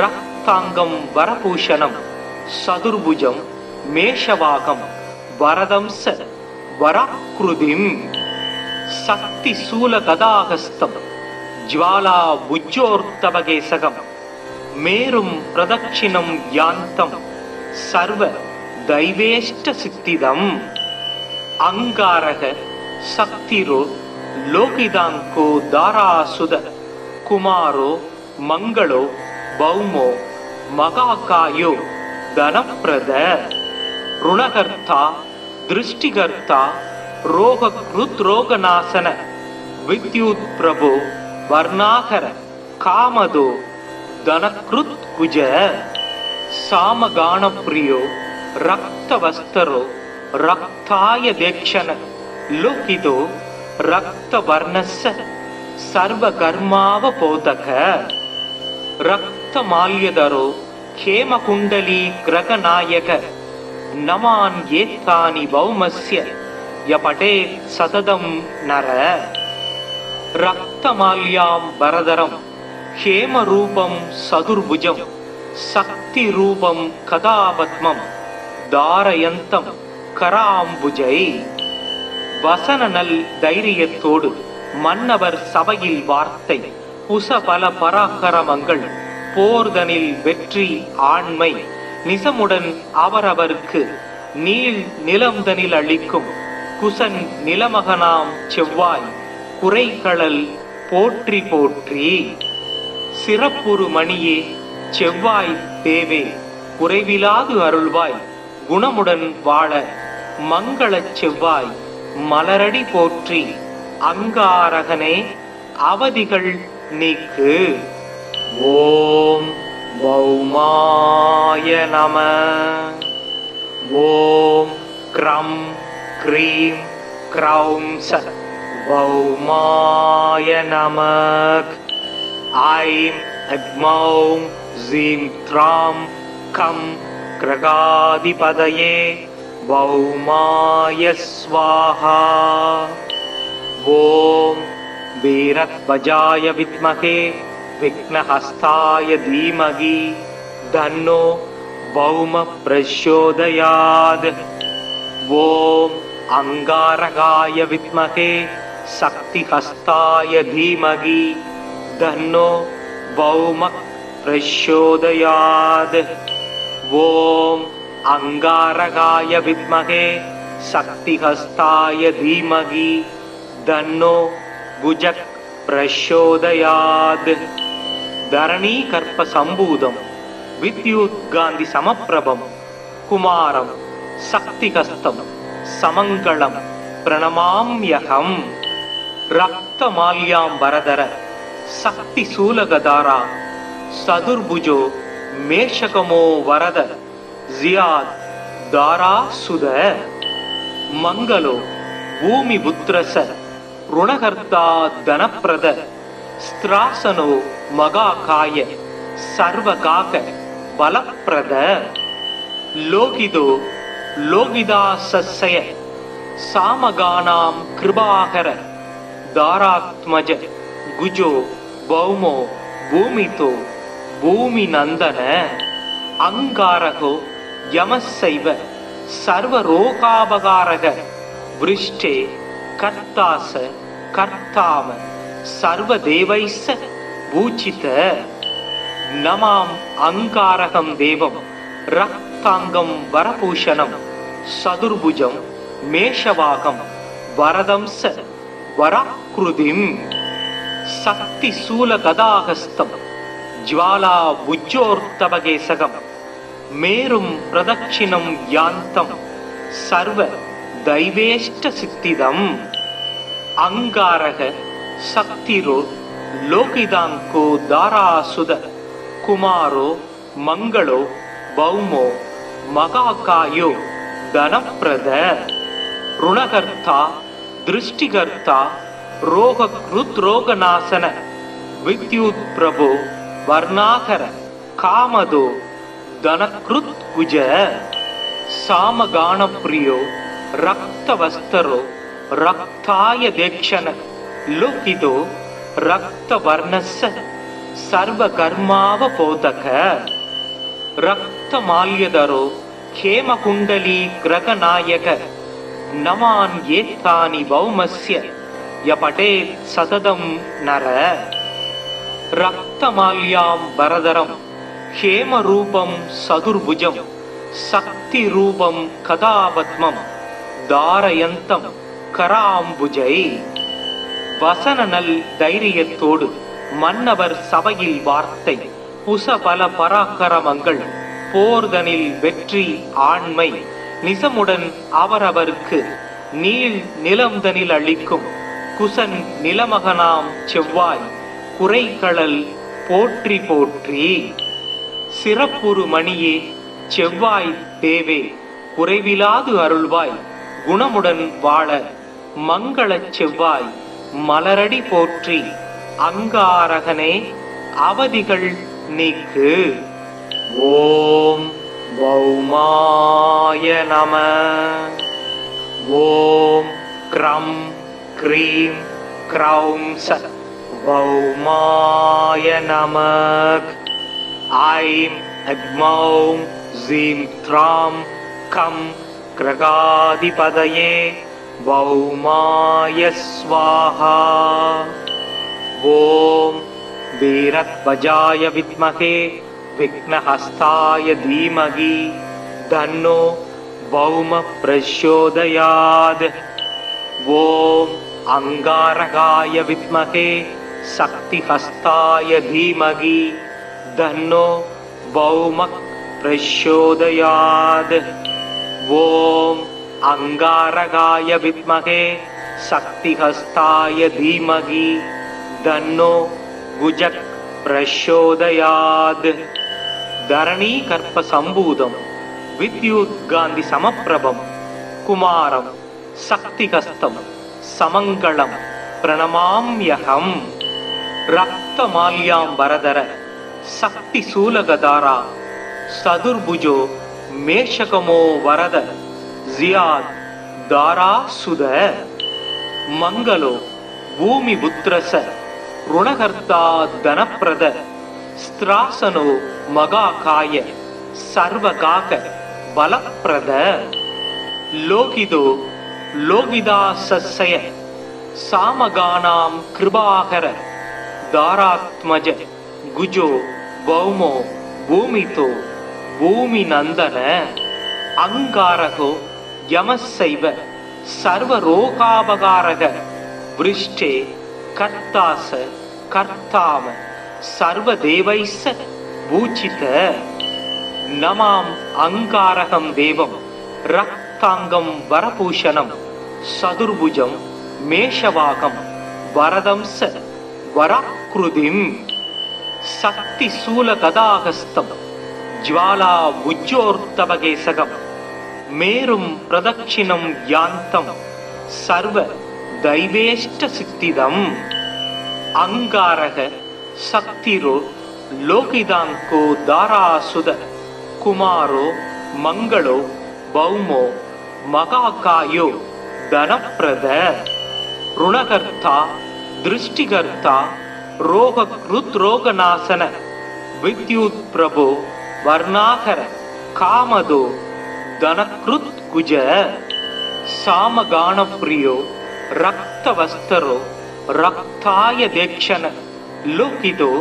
ரக்தாங்கம் வரபூஷணம் சதுர்புஜம் மேஷவாகம் வரதம் ச வராக்ருதிம். சக்தி சூல கதாகஸ்தம் ஜ்வாலா புஜ்ஜோர்த்தவகேசகம் மேரும் பிரதட்சிணம் யாந்தம் சர்வ தைவேஷ்ட சித்திதம். அங்காரக சக்திரோ லோகிதாங்கோ தாராசுத குமாரோ மங்களோ பௌமோ மகாகாயோ தனப்பிரத. ருணகர்த்தா திருஷ்டிகர்த்தா ரோக ருத்ரோகநாசன வித்யுத் பிரபு வர்ணாகர காமதோ தனக்ருத் குஜ. சாமகான பிரியோ ரக்தவஸ்தரோ ரக்தாய தேக்ஷண லோகிதோ ரக்தவர்ணஸ்ஸ சர்வகர்மாவபோதக. ரக்தமால்யதரோ ஹேமகுண்டலீ கிரகநாயக நமான் ஏத்தானி பௌமஸ்ய யபடேத் சததம் நர. ரக்தமால்யாம் பரதரம் ஹேமரூபம் சதுர்புஜம் சக்தி ரூபம் கதாபத்மம் தாரயந்தம் கராம்புஜை. வசனநல் தைரியத்தோடு மன்னவர் சபையில் வார்த்தை உசபல பராக்கிரமங்கள் போர்தனில் வெற்றி ஆண்மை நிசமுடன் அவரவருக்கு நீள் நிலம்தனில் அளிக்கும் குசன் நிலமகனாம் செவ்வாய் குறைகளல் போற்றி போற்றி. சிறப்புறு மணியே செவ்வாய் தேவே குறைவிலாது அருள்வாய் குணமுடன் வாழ மங்களச் செவ்வாய் மலரடி போற்றி. அங்காரகனே அவதிகள் நீக்கு. ஓம் பௌமாய நம. ஓம் க்ரம் க்ரீம் க்ரௌம் ச பௌமாய நமக். ஐம் அக்மௌம் ஜீம் த்ராம் கம் கிரகாதிபதயே பௌமாய ஸ்வாஹா. ஓம் வீரத்வஜாய வித்மகே விக்னஹஸ்தாய தீமகி தன்னோ பௌம பிரச்சோதயாத். ஓம் அங்காரகாய வித்மகே சக்திஹஸ்தாய தீமகி தன்னோ பௌம பிரச்சோதயாத். ஓம் அங்காரகாய வித்மகே சக்திஹஸ்தாய தீமகி தன்னோ குஜக் பிரச்சோதயாத். தரணீ கற்ப சம்பூதம் வித்யுத் காந்தி சமப்பிரபம் குமாரம் சக்திஹஸ்தம் சமங்களம் பிரணமாம்யகம். ரக்தமால்யாம் வரதர சக்தி சூலகதாரா சதுர்புஜோ மேஷகமோ வரத ஜியாத் தாரா சுத. மங்களோ பூமி புத்திரச ருணகர்த்தா தனப்பிரத ஸ்திராசனோ மகாகாய சர்வகாக பலப்பிரத. லோகிதோ லோகிதாசய சாமகானாம் கிருபாகர தாராத்மஜ குஜோ பௌமோ பூமிதோ பூமி நந்தன. அங்காரகோ யமசைவ சர்வரோகாபகாரக விருஷ்டே கர்த்தாச கர்த்தாம சர்வதேவைச பூஜித. நமாம் அங்காரகம் தேவம் ரக்தாங்கம் வரபூஷணம் சதுர்புஜம் மேஷவாகம் வரதம்ச வராக்ருதிம். சக்தி சூல கதாகஸ்தம் ஜ்வாலா புஜ்ஜோர்த்தபகேசகம் மேரும் பிரதட்சிணம் யாந்தம் சர்வ தைவேஷ்ட சித்திதம். அங்காரக சக்திரோ லோகிதாங்கோ தாராசுத குமாரோ மங்களோ பௌமோ மகாகாயோ தனப்பிரத. ருணகர்த்தா திருஷ்டிகர்த்தா ரோகக்ருத்ரோகநாசன வித்யுத் பிரபோ வர்ணாகர காமதோ தனக்ருத் குஜ. சாமகானப்ரியோ ரக்தவஸ்தரோ ரக்தாய தேக்ஷண லோகிதோ ரக்தவர்ணஸ்ஸ சர்வகர்மாவபோதக. ரக்தமால்யதரோ ஹேமகுண்டலீ கிரகநாயக நமான் ஏத்தானி பௌமஸ்ய யபடேத் சததம் நர. ரக்தமால்யாம் வரதரம் ஹேமரூபம் சதுர்புஜம் சக்திரூபம் கதாபத்மம் தாரயந்தம் கராம்புஜை. வசனநல் தைரியத்தோடு மன்னவர் சபையில் வார்த்தை புசபல பராக்கிரமங்கள் போர்தனில் வெற்றி ஆண்மை நிசமுடன் அவரவர்க்கு நீள் நிலம்தனில் அளிக்கும் குசன் நிலமகனாம் செவ்வாய் குறைகளல் போற்றி போற்றி. சிறப்புறு மணியே செவ்வாய் தேவே குறைவிலாது அருள்வாய் குணமுடன் வாழ மங்களச் செவ்வாய் மலரடி போற்றி. அங்காரகனே அவதிகள் நீக்கு. ஓம் பௌமாய நம. ஓம் க்ரம் க்ரீம் க்ரௌம் ச பௌமாய நமக். ஐம் அக்மௌம் ஜீம் த்ராம் கம் கிரகாதிபதயே பௌமாய ஸ்வாஹா. ஓம் வீரத்வஜாய வித்மகே விக்னஹஸ்தாய தீமகி தன்னோ भौम प्रचोदयात् ॐ अंगारकाय विद्महे शक्तिहस्ताय धीमहि तन्नो भौमः प्रचोदयात् ॐ अंगारकाय विद्महे शक्तिहस्ताय धीमहि तन्नो भुजः प्रचोदयात् धरणी कर्प संभूतम् विद्युत् गांधी समप्रभं कुमारं शक्तिहस्तं समंगलं प्रणमाम्यहं रक्तमाल्याम्बरधर शक्तिशूलगदारा सदुर्भुजो मेषकमो वरद जियाद दारासुद मंगलो भूमिपुत्रस ऋणकर्ता धनप्रद स्त्रासनो मगाकाय सर्वकाक बलप्रद लोकिदो लोकिदासस्य सामगानां कृपाकर दारात्मज गुजो भौमो भूमितो भूमिनंदन अंगारको यमस्सैव सर्वरोगापकारक वृष्टे कर्तास कर्ताम सर्वदेवैस्स भूचित नमां अंगारकं देवं रक्तांगं वरभूषणं सदुर्भुजं मेषवाकं वरदंस वराकृतिं शक्तिशूलगदाहस्तं ज्वाला उज्जोर्तवकेशकं मेरुं प्रदक्षिणं यान्तं सर्व दैवेष्टसिद्धिदम् अंगारक शक्तिरो लोकिदांको दारासुद कुमारो मंगलो भौमो मगाकायो धनप्रद ऋणकर्ता दृष्टिकर्ता रोगकृद्रोगनाशन विद्युत् प्रभो वर्णाकर कामदो धनकृत्कुज सामगानप्रियो रक्तवस्तरो रक्ताय देक्षण लोकितो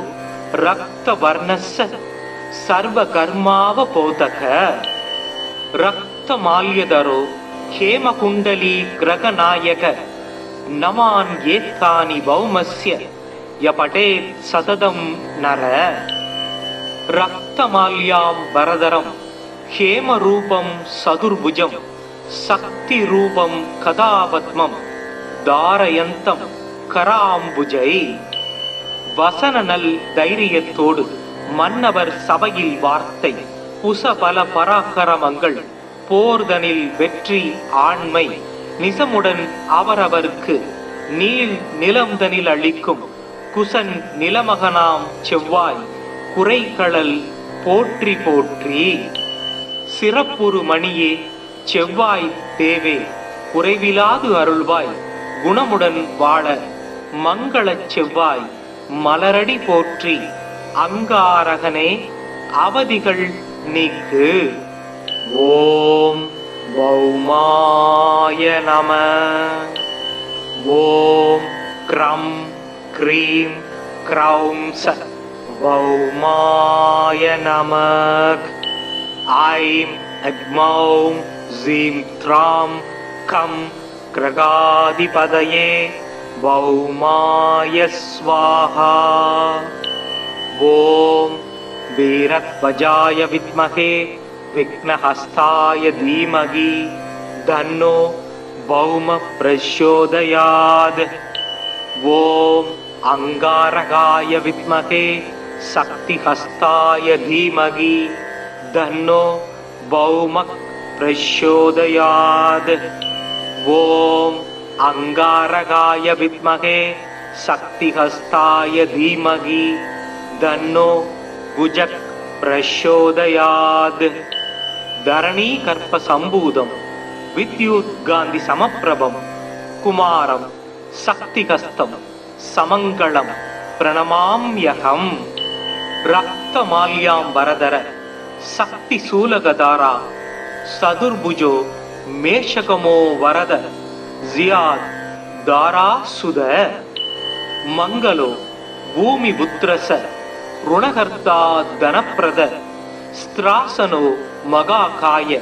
रक्तवर्णस्य सर्वकर्मावबोधक रक्तमाल्यधरो हेमकुण्डली ग्रहनायक नमान् एतानि भौमस्य य पठेत् सततं नर रक्तमाल्याम्बरधरं हेमरूपं सदुर्भुजं शक्तिरूपं कदापद्मं धारयन्तं कराम्बुजै வசனநல் தைரியத்தோடு மன்னவர் சபையில் வார்த்தை புசபல பராக்கிரமங்கள் போர்தனில் வெற்றி ஆண்மை நிசமுடன் அவரவர்க்கு நீள் நிலம்தனில் அளிக்கும் குசன் நிலமகனாம் செவ்வாய் குறைகளல் போற்றி போற்றி சிறப்புறு மணியே செவ்வாய் தேவே குறைவிலாது அருள்வாய் குணமுடன் வாழ மங்களச் செவ்வாய் மலரடி போற்றி அங்காரகனே அவதிகள் நீக்கு ஓம் பௌமாய நம ஓம் க்ரம் க்ரீம் க்ரௌம் ச பௌமாய நமக் ஐம் அக்மௌம் ஜீம் த்ராம் கம் கிரகாதிபதயே भौमाय स्वाहा ॐ वीरध्वजाय विद्महे विघ्नहस्ताय धीमहि तन्नो भौम प्रचोदयात् ॐ अंगारकाय विद्महे शक्तिहस्ताय धीमहि तन्नो भौम प्रचोदयात् ॐ अंगारकाय विद्महे शक्तिहस्ताय धीमहि तन्नो भुजः प्रचोदयात् धरणी कर्प संभूतं विद्युत् गांधी समप्रभं कुमारं शक्तिहस्तं समंगलं प्रणमाम्यहं रक्तमाल्याम्बरधर शक्तिशूलगदारा सदुर्भुजो मेषकमो वरद जियाद दारासुद मंगलो भूमिपुत्रस ऋणकर्ता धनप्रद स्त्रासनो मगाकाय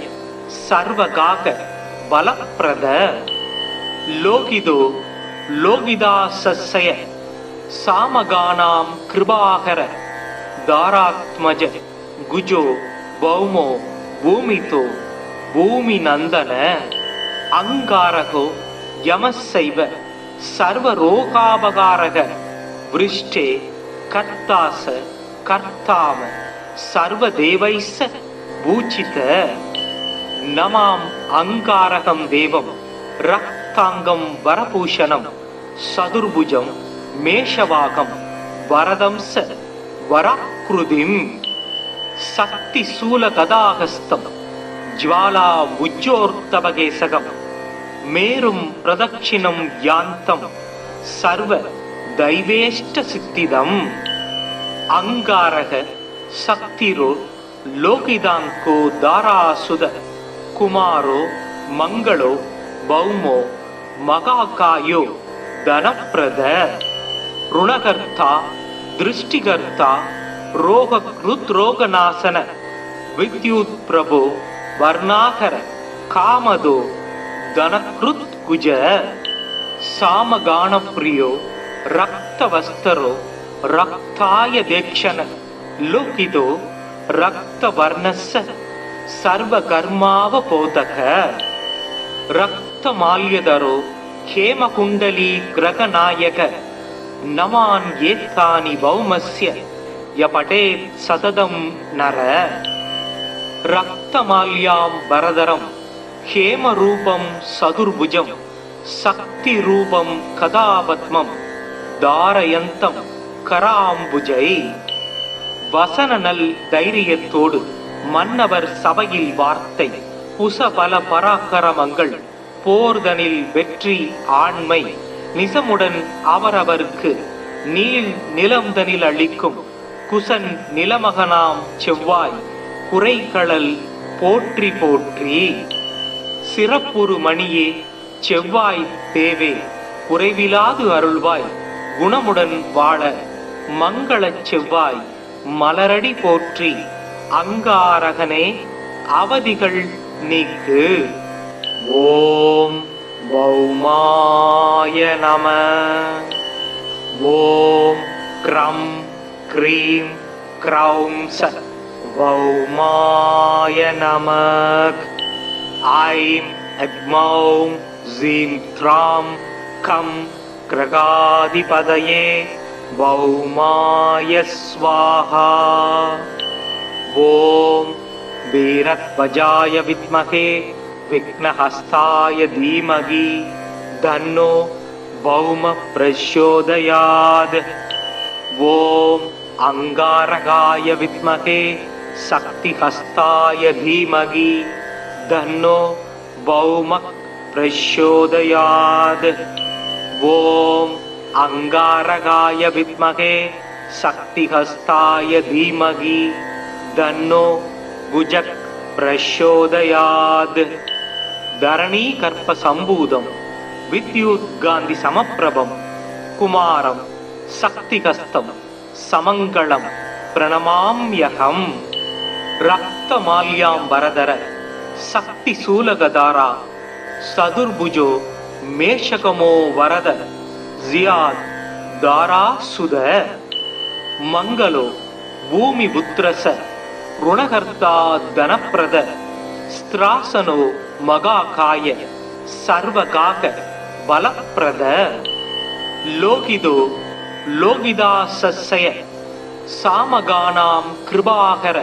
सर्वगाक बलप्रद लोकिदो लोकिदासस्य सामगानां कृपाकर दारात्मज गुजो भौमो भूमितो भूमिनंदन अंगारको यमस्सैव सर्वरोगापकारक वृष्टे कर्तास कर्ताम सर्वदेवैस्स भूचित नमाम अंगारकं देवं रक्तांगं वरभूषणं सदुर्भुजं मेषवाकं वरदं स वराकृतिं शक्तिशूलगदाहस्तं ज्वाला उज्जोर्तवकेशकं मेरुं प्रदक्षिणं यान्तं सर्व दैवेष्ट सिद्धिदम् अंगारक शक्तिरो लोकिदांको दारासुद कुमारो मंगलो भौमो मगाकायो धनप्रद ऋणकर्ता दृष्टिकर्ता रोगकृद्रोगनाशन विद्युत प्रभो वर्णाकर कामदो धनकृत कुज सामगान प्रियो रक्तवस्तरो रक्ताय देक्षण लोकिदो रक्तवर्णस्य सर्वकर्मावबोधक रक्तमाल्यधरो हेमकुण्डली ग्रहनायक नमान् एतानि भौमस्य यपठेत् सततं नर रक्तमाल्यां वरदरं हेमरूपं सदुर्भुजं शक्तिरूपं कदापद्मं धारयन्तं कराम्बुजै வசனநல் தைரியத்தோடு மன்னவர் சபையில் வார்த்தை புசபல பராக்கிரமங்கள் போர்தனில் வெற்றி ஆண்மை நிசமுடன் அவரவருக்கு நீள் நிலம்தனில் அளிக்கும் குசன் நிலமகனாம் செவ்வாய் குறைகளல் போற்றி போற்றி சிறப்புறு மணியே செவ்வாய் தேவே குறைவிலாது அருள்வாய் குணமுடன் வாழ மங்களச் செவ்வாய் மலரடி போற்றி அங்காரகனே அவதிகள் நீக்கு ஓம் பௌமாய நம ஓம் க்ரம் க்ரீம் க்ரௌம் ச பௌமாய நமக் ஐம் அக்மௌம் ஜீம் த்ராம் கம் கிரகாதிபதயே भौमाय स्वाहा ओम वीरध्वजाय विद्महे विघ्नहस्ताय धीमहि तन्नो भौम प्रचोदयात् ओम अंगारकाय विद्महे शक्तिहस्ताय धीमहि तन्नो भौम प्रचोदयात् ओम अंगारकाय विद्महे शक्तिहस्ताय धीमहि तन्नो भुजः प्रचोदयात् धरणी कर्प संभूतं विद्युत गांधी समप्रभं कुमारं शक्तिहस्तं समंगलं प्रणमाम्यहं रक्तमाल्यां वरदर शक्तिशूलगदारा सदुर्भुजो मेषकमो वरद जियाद दारासुद मंगलो भूमि पुत्रस ऋणकर्ता धनप्रद स्त्रासनो मगाकाय सर्वगाक बलप्रद लोकिदो लोकिदासस्य सामगानां कृपाकर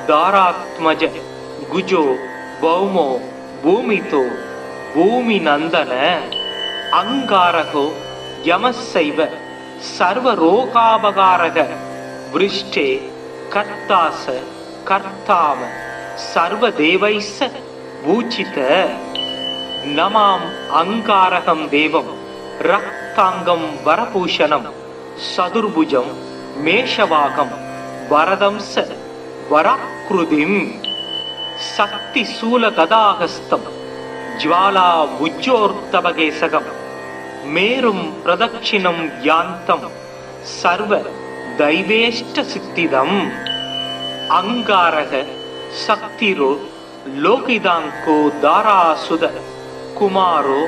दारात्मज गुजो भौमो भूमितो भूमिनंदन अंगारको यमस्सैव सर्वरोगापकारक वृष्टे कर्तास कर्ताम सर्वदेवैस्स भूचित नमाम अंगारकं देवं रक्तांगं वरभूषणं सदुर्भुजं मेषवाकं वरदं स वराकृतिं शक्तिशूलगदाहस्तं ज्वाला उज्जोर्तवकेशकं मेरुं प्रदक्षिणं यान्तं सर्व दैवेष्ट सिद्धिदम् अंगारक शक्तिरो लोकिदाङ्को दारासुद कुमारो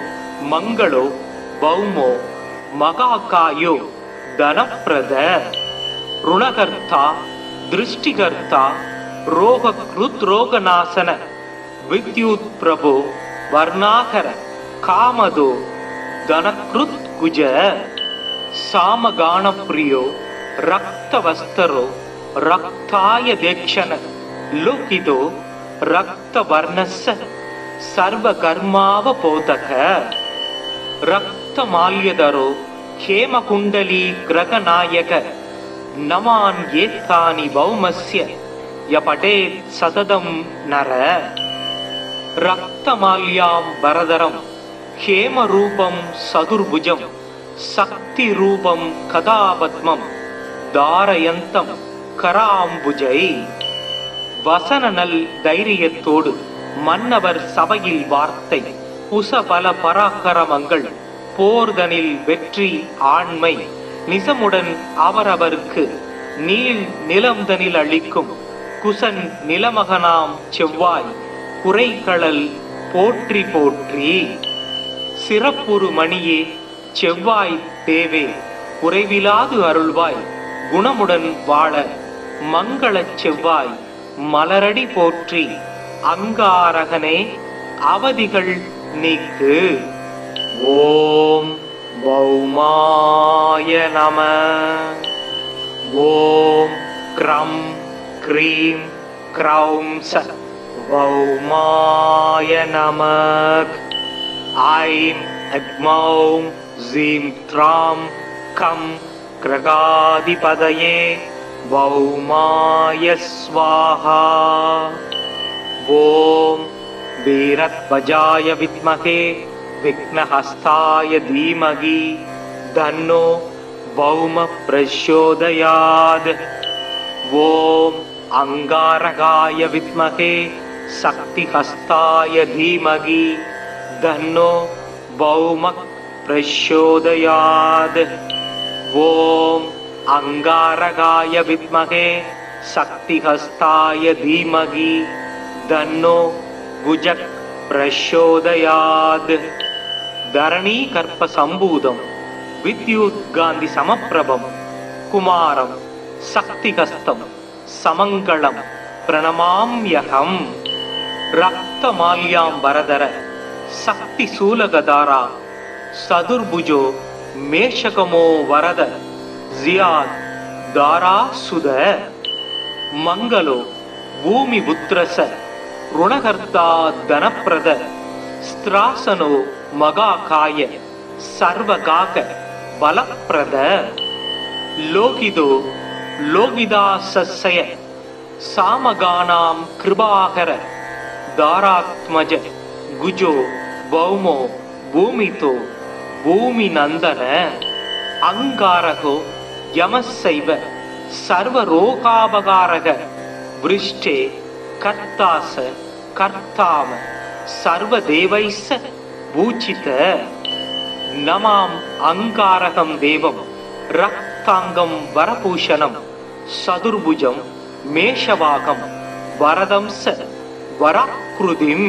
मङ्गलो भौमो महाकायो धनप्रद ऋणकर्ता दृष्टिकर्ता रोगकृद्रोगनाशन विद्युत् प्रभो वर्णाकर कामदो धनकृत् कुज सामगानप्रियो रक्तवस्तरो रक्ताय देक्षण लोकितो रक्तवर्णस्य सर्वकर्मावबोधक रक्तमाल्यधरो हेमकुण्डली ग्रहनायक नमान् एतानि भौमस्य य पठेत् सततं नर रक्तमाल्यां वरदरं हेमरूपं सदुर्भुजं शक्तिरूपं कदापद्मं धारयन्तं कराम्बुजै வசனநல் தைரியத்தோடு மன்னவர் சபையில் வார்த்தை குசபல பராக்கிரமங்கள் போர்தனில் வெற்றி ஆண்மை நிசமுடன் அவரவர்க்கு நீள் நிலம்தனில் அளிக்கும் குசன் நிலமகனாம் செவ்வாய் குறைகளல் போற்றி போற்றி சிறப்புறு மணியே செவ்வாய் தேவே குறைவிலாது அருள்வாய் குணமுடன் வாழ மங்களச் செவ்வாய் மலரடி போற்றி அங்காரகனே அவதிகள் நீக்கு. ஓம் பௌமாய நம. ஓம் க்ரம் க்ரீம் க்ரௌம் ச பௌமாய நமக். ஐம் அக்மௌம் ஜீம் த்ராம் கம் கிரகாதிபதயே பௌமாய ஸ்வாஹா. ஓம் வீரத்வஜாய வித்மகே விக்னஹஸ்தாய தீமகி தன்னோ பௌம பிரச்சோதயாத். ஓம் அங்காரகாய வித்மகே சக்திஹஸ்தாய தீமகி தன்னோ பௌம பிரச்சோதயாத். ஓம் अंगारकाय विद्महे शक्तिहस्ताय धीमहि तन्नो भुजः प्रचोदयात्. धरणी कर्प संभूतं विद्युत्कान्ति समप्रभं कुमारं शक्तिहस्तं समङ्गलं प्रणमाम्यहम्. रक्तमाल्यां वरदर शक्तिशूलगदारा सदुर्भुजो मेषकमो वरद जियाद दारासुद मंगलो भूमि पुत्रस ऋणकर्ता धनप्रद स्त्रासनो मगाकाय सर्वगाक बलप्रद लोकिदो लोकिदासस्य सामगानां कृपाकर दारात्मज गुजो भौमो भूमितो भूमिनंदन अंगारको यमस्सैव सर्वरोगापकारक वृष्टे कर्तास कर्ताम सर्वदेवैस्स पूजित. नमाम अंगारकं देवं रक्तांगं वरभूषणं सदुर्भुजं मेषवाकं वरदं स वराकृतिं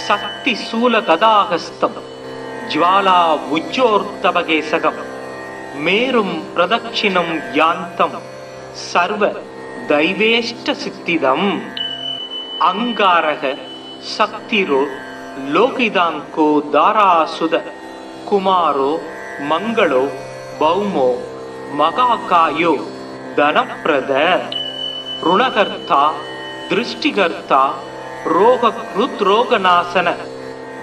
शक्तिशूलगदाहस्तं ज्वाला उज्जोर्तभकेशकं मेरुं प्रदक्षिणं यान्तं सर्व दैवेष्ट सिद्धिदम्. अंगारक शक्तिरो लोकिदांको दारासुद कुमारो मंगलो भौमो महाकायो धनप्रद ऋणकर्ता दृष्टिकर्ता रोगकृद्रोगनाशन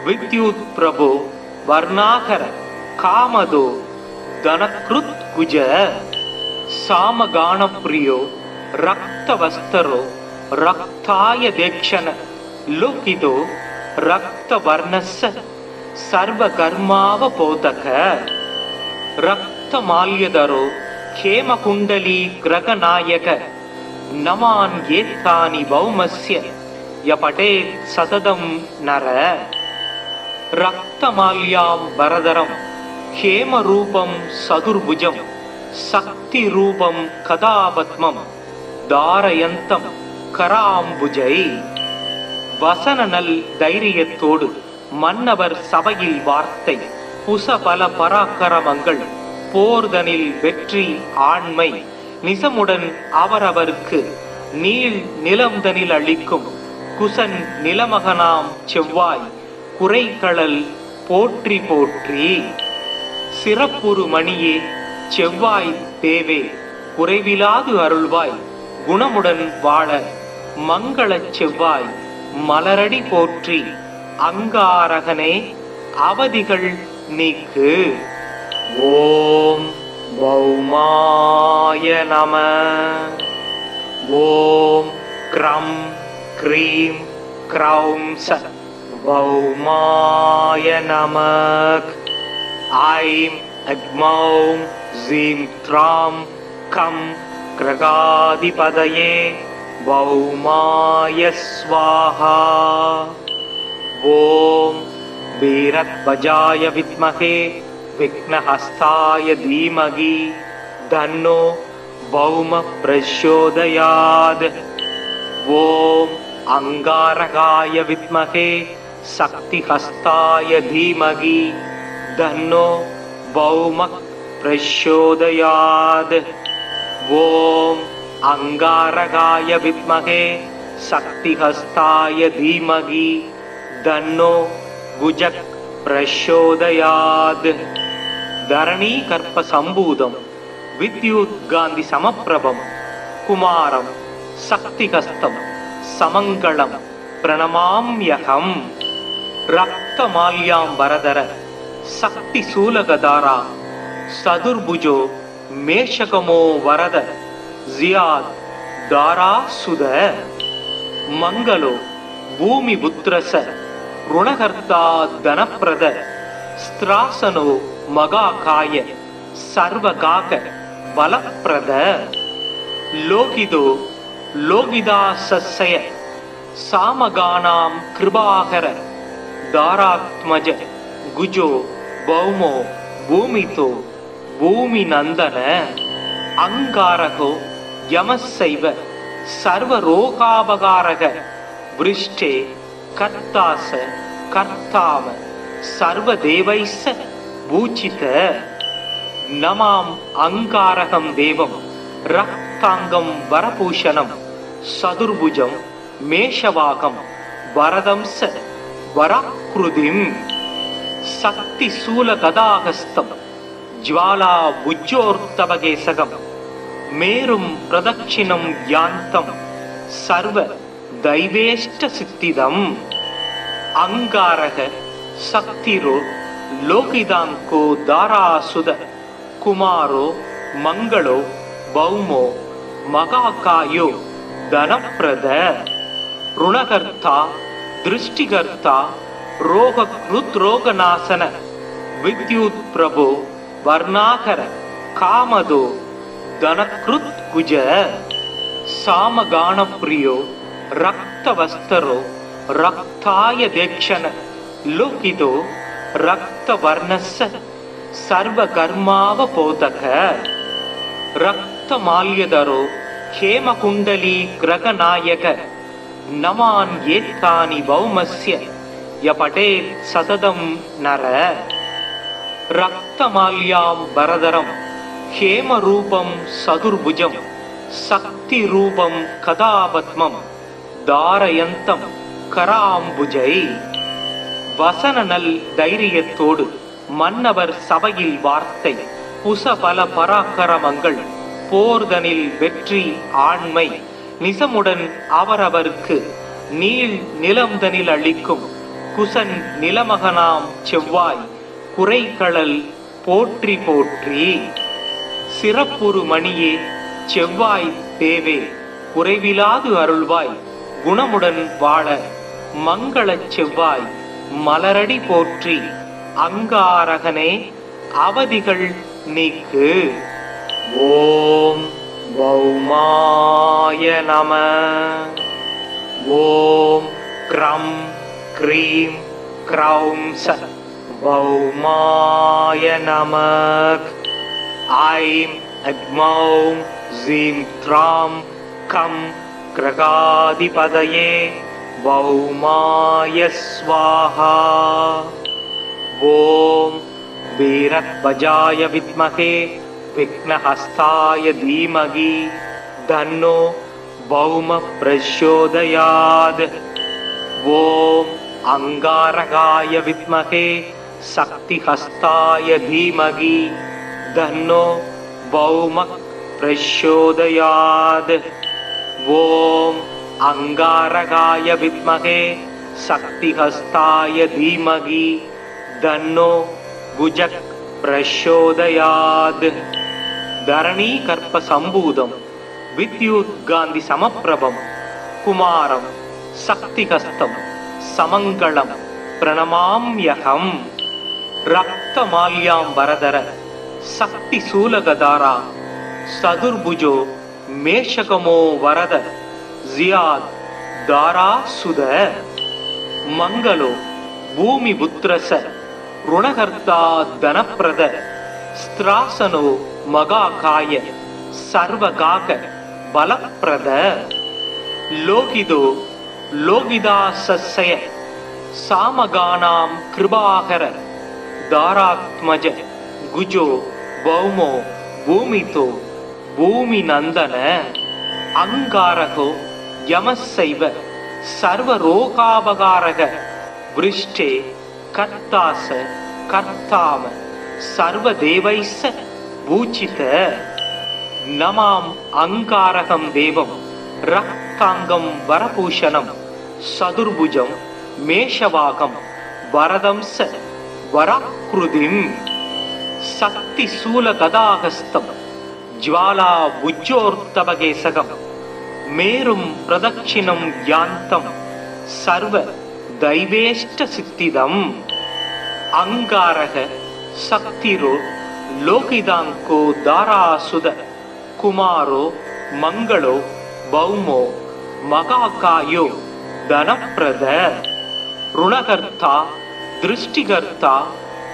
विद्युत् प्रभो वर्णाकर कामदो धनकृत् कुज सामगानप्रियो रक्तवस्तरो रक्ताय देक्षण लोकितो रक्तवर्णस्य सर्वकर्मावबोधक रक्तमाल्यधरो हेमकुण्डली ग्रहनायक नमान् एतानि भौमस्य य पठेत् सततं नर. रक्तमाल्यां वरदरं हेमरूपं सदुर्भुजं शक्तिरूपं कदापद्मं धारयन्तं कराम्बुजै வசன நல் தைரியத்தோடு மன்னவர் சபையில் வார்த்தை புசபல பராக்கிரமங்கள் போர்தனில் வெற்றி ஆண்மை நிசமுடன் அவரவர்க்கு நீள் நிலம்தனில் அளிக்கும் குசன் நிலமகனாம் செவ்வாய் குறைகளல் போற்றி போற்றி. சிறப்புறு மணியே செவ்வாய் தேவே குறைவிலாது அருள்வாய் குணமுடன் வாழ மங்களச் செவ்வாய் மலரடி போற்றி. அங்காரகனே அவதிகள் நீக்கு. ஓம் பௌமாய நம. ஓம் க்ரம் க்ரீம் க்ரௌம் ச பௌமாய நமக். ஐம் அக்மௌம் ஜீம் த்ராம் கம் கிரகாதிபதயே பௌமாய ஸ்வாஹா. ஓம் வீரத்வஜாய வித்மஹே விக்னஹஸ்தாய தீமகி தன்னோ பௌம பிரச்சோதயாத். ஓம் அங்காரகாய வித்மஹே சக்திஹஸ்தாய தீமகி தன்னோ பௌம பிரச்சோதயாத். ஓம் அங்காரகாய வித்மஹே சக்திஹஸ்தாய தீமகி தன்னோ குஜக் பிரச்சோதயாத். தரணி கற்ப சம்பூதம் வித்யுத் காந்தி சமப்பிரபம் குமாரம் சக்திஹஸ்தம் சமங்களம் பிரணமாம்யகம். ரக்தமால்யாம் வரதர சக்தி சூலகதாரா சதுர்புஜோ மேஷகமோ வரத ஜியாத் தாரா சுத. மங்களோ பூமி புத்திரச ருணகர்த்தா தனப்பிரத ஸ்திராசனோ மகாகாய சர்வகாக பலப்பிரத. லோகிதோ லோகிதாசய சாமகானாம் கிருபாகர தாராத்மஜ குஜோ பௌமோ பூமிதோ பூமி நந்தன. அங்காரகோ யமசைவ சர்வரோகாபகாரக விருஷ்டே கர்த்தாச கர்த்தாவ சர்வதேவைஸ்ஸ பூஜித. நமாம் அங்காரகம் தேவம் ரக்தாங்கம் வரபூஷணம் சதுர்புஜம் மேஷவாகம் வரதம்ச வராக்ருதிம். சக்தி சூல கதாகஸ்தம் ஜ்வாலா புஜ்ஜோர்த்தவகேசகம் மேரும் பிரதட்சிணம் யாந்தம் சர்வ தைவேஷ்ட சித்திதம். அங்காரக சக்திரோ லோகிதாங்கோ தாராசுத குமாரோ மங்களோ பௌமோ மகாகாயோ தனப்பிரத. ருணகர்த்தா திருஷ்டிகர்த்தா ரோகக்ருத்ரோகநாசன வித்யுத் பிரபோ வர்ணாகர காமதோ தனக்ருத் குஜ. சாமகானப்ரியோ ரக்தவஸ்தரோ ரக்தாய தேக்ஷண லோகிதோ ரக்தவர்ணஸ்ஸ சர்வகர்மாவபோதக. ரக்தமால்யதரோ ஹேமகுண்டலீ கிரகநாயக நமான் ஏத்தானி பௌமஸ்ய யபடேத் சததம் நர. ரக்தமால்யாம் வரதரம் ஹேமரூபம் சதுர்புஜம் சக்திரூபம் கதாபத்மம் தாரயந்தம் கராம்புஜை. வசன நல் தைரியத்தோடு மன்னவர் சபையில் வார்த்தை புசபல பராக்கிரமங்கள் போர்தனில் வெற்றி ஆண்மை நிசமுடன் அவரவர்க்கு நீள் நிலம்தனில் அளிக்கும் குசன் நிலமகனாம் செவ்வாய் குறைகளல் போற்றி போற்றி. சிறப்புறு மணியே செவ்வாய் தேவே குறைவிலாது அருள்வாய் குணமுடன் வாழ மங்களச் செவ்வாய் மலரடி போற்றி. அங்காரகனே அவதிகள் நீக்கு. ஓம் பௌமாய நம. ஓம் க்ரம் க்ரீம் க்ரௌம் ச பௌமாய நமக். ஐம் அக்மௌம் ஜீம் த்ராம் கம் கிரகாதிபதயே भौमाय स्वाहा। ॐ वीरध्वजाय विद्महे विघ्नहस्ताय धीमहि तन्नो भौम प्रचोदयात्। ॐ अंगारकाय विद्महे शक्तिहस्ताय धीमहि तन्नो भौम प्रचोदयात्। ॐ अंगारकाय विद्महे शक्तिहस्ताय धीमहि तन्नो भुजः प्रचोदयात्। धरणी कर्प संभूतं विद्युद्गान्धि समप्रभं कुमारं शक्तिहस्तं समङ्गलं प्रणमाम्यहम्। रक्तमाल्याम्बरधर शक्तिशूलगधारा चतुर्भुजो मेषकमो वरद जियाद दारासुद। मंगलो भूमिपुत्रस ऋणकर्ता धनप्रद स्त्रासनो मगाकाय सर्वगाक बलप्रद। लोकिदो लोकिदासस्य सामगानां कृपाकर दारात्मज गुजो भौमो भूमितो भूमिनंदन। अंगारको यमस्सैव सर्वरोगापकारक वृष्टे कर्तास कर्ताम सर्वदेवैस्स पूजित। नमाम अंगारकं देवं रक्तांगं वरभूषणं चतुर्भुजं मेषवाकं वरदं स वराकृतिं। शक्तिशूलगदाहस्तं ज्वाला भुजोर्तवकेशकं मेरुं प्रदक्षिणं यान्तं सर्व दैवेष्टसिद्धिदम्। अंगारक शक्तिरो लोकिदांको दारासुद कुमारो मंगलो भौमो मगाकायो धनप्रद। ऋणकर्ता दृष्टिकर्ता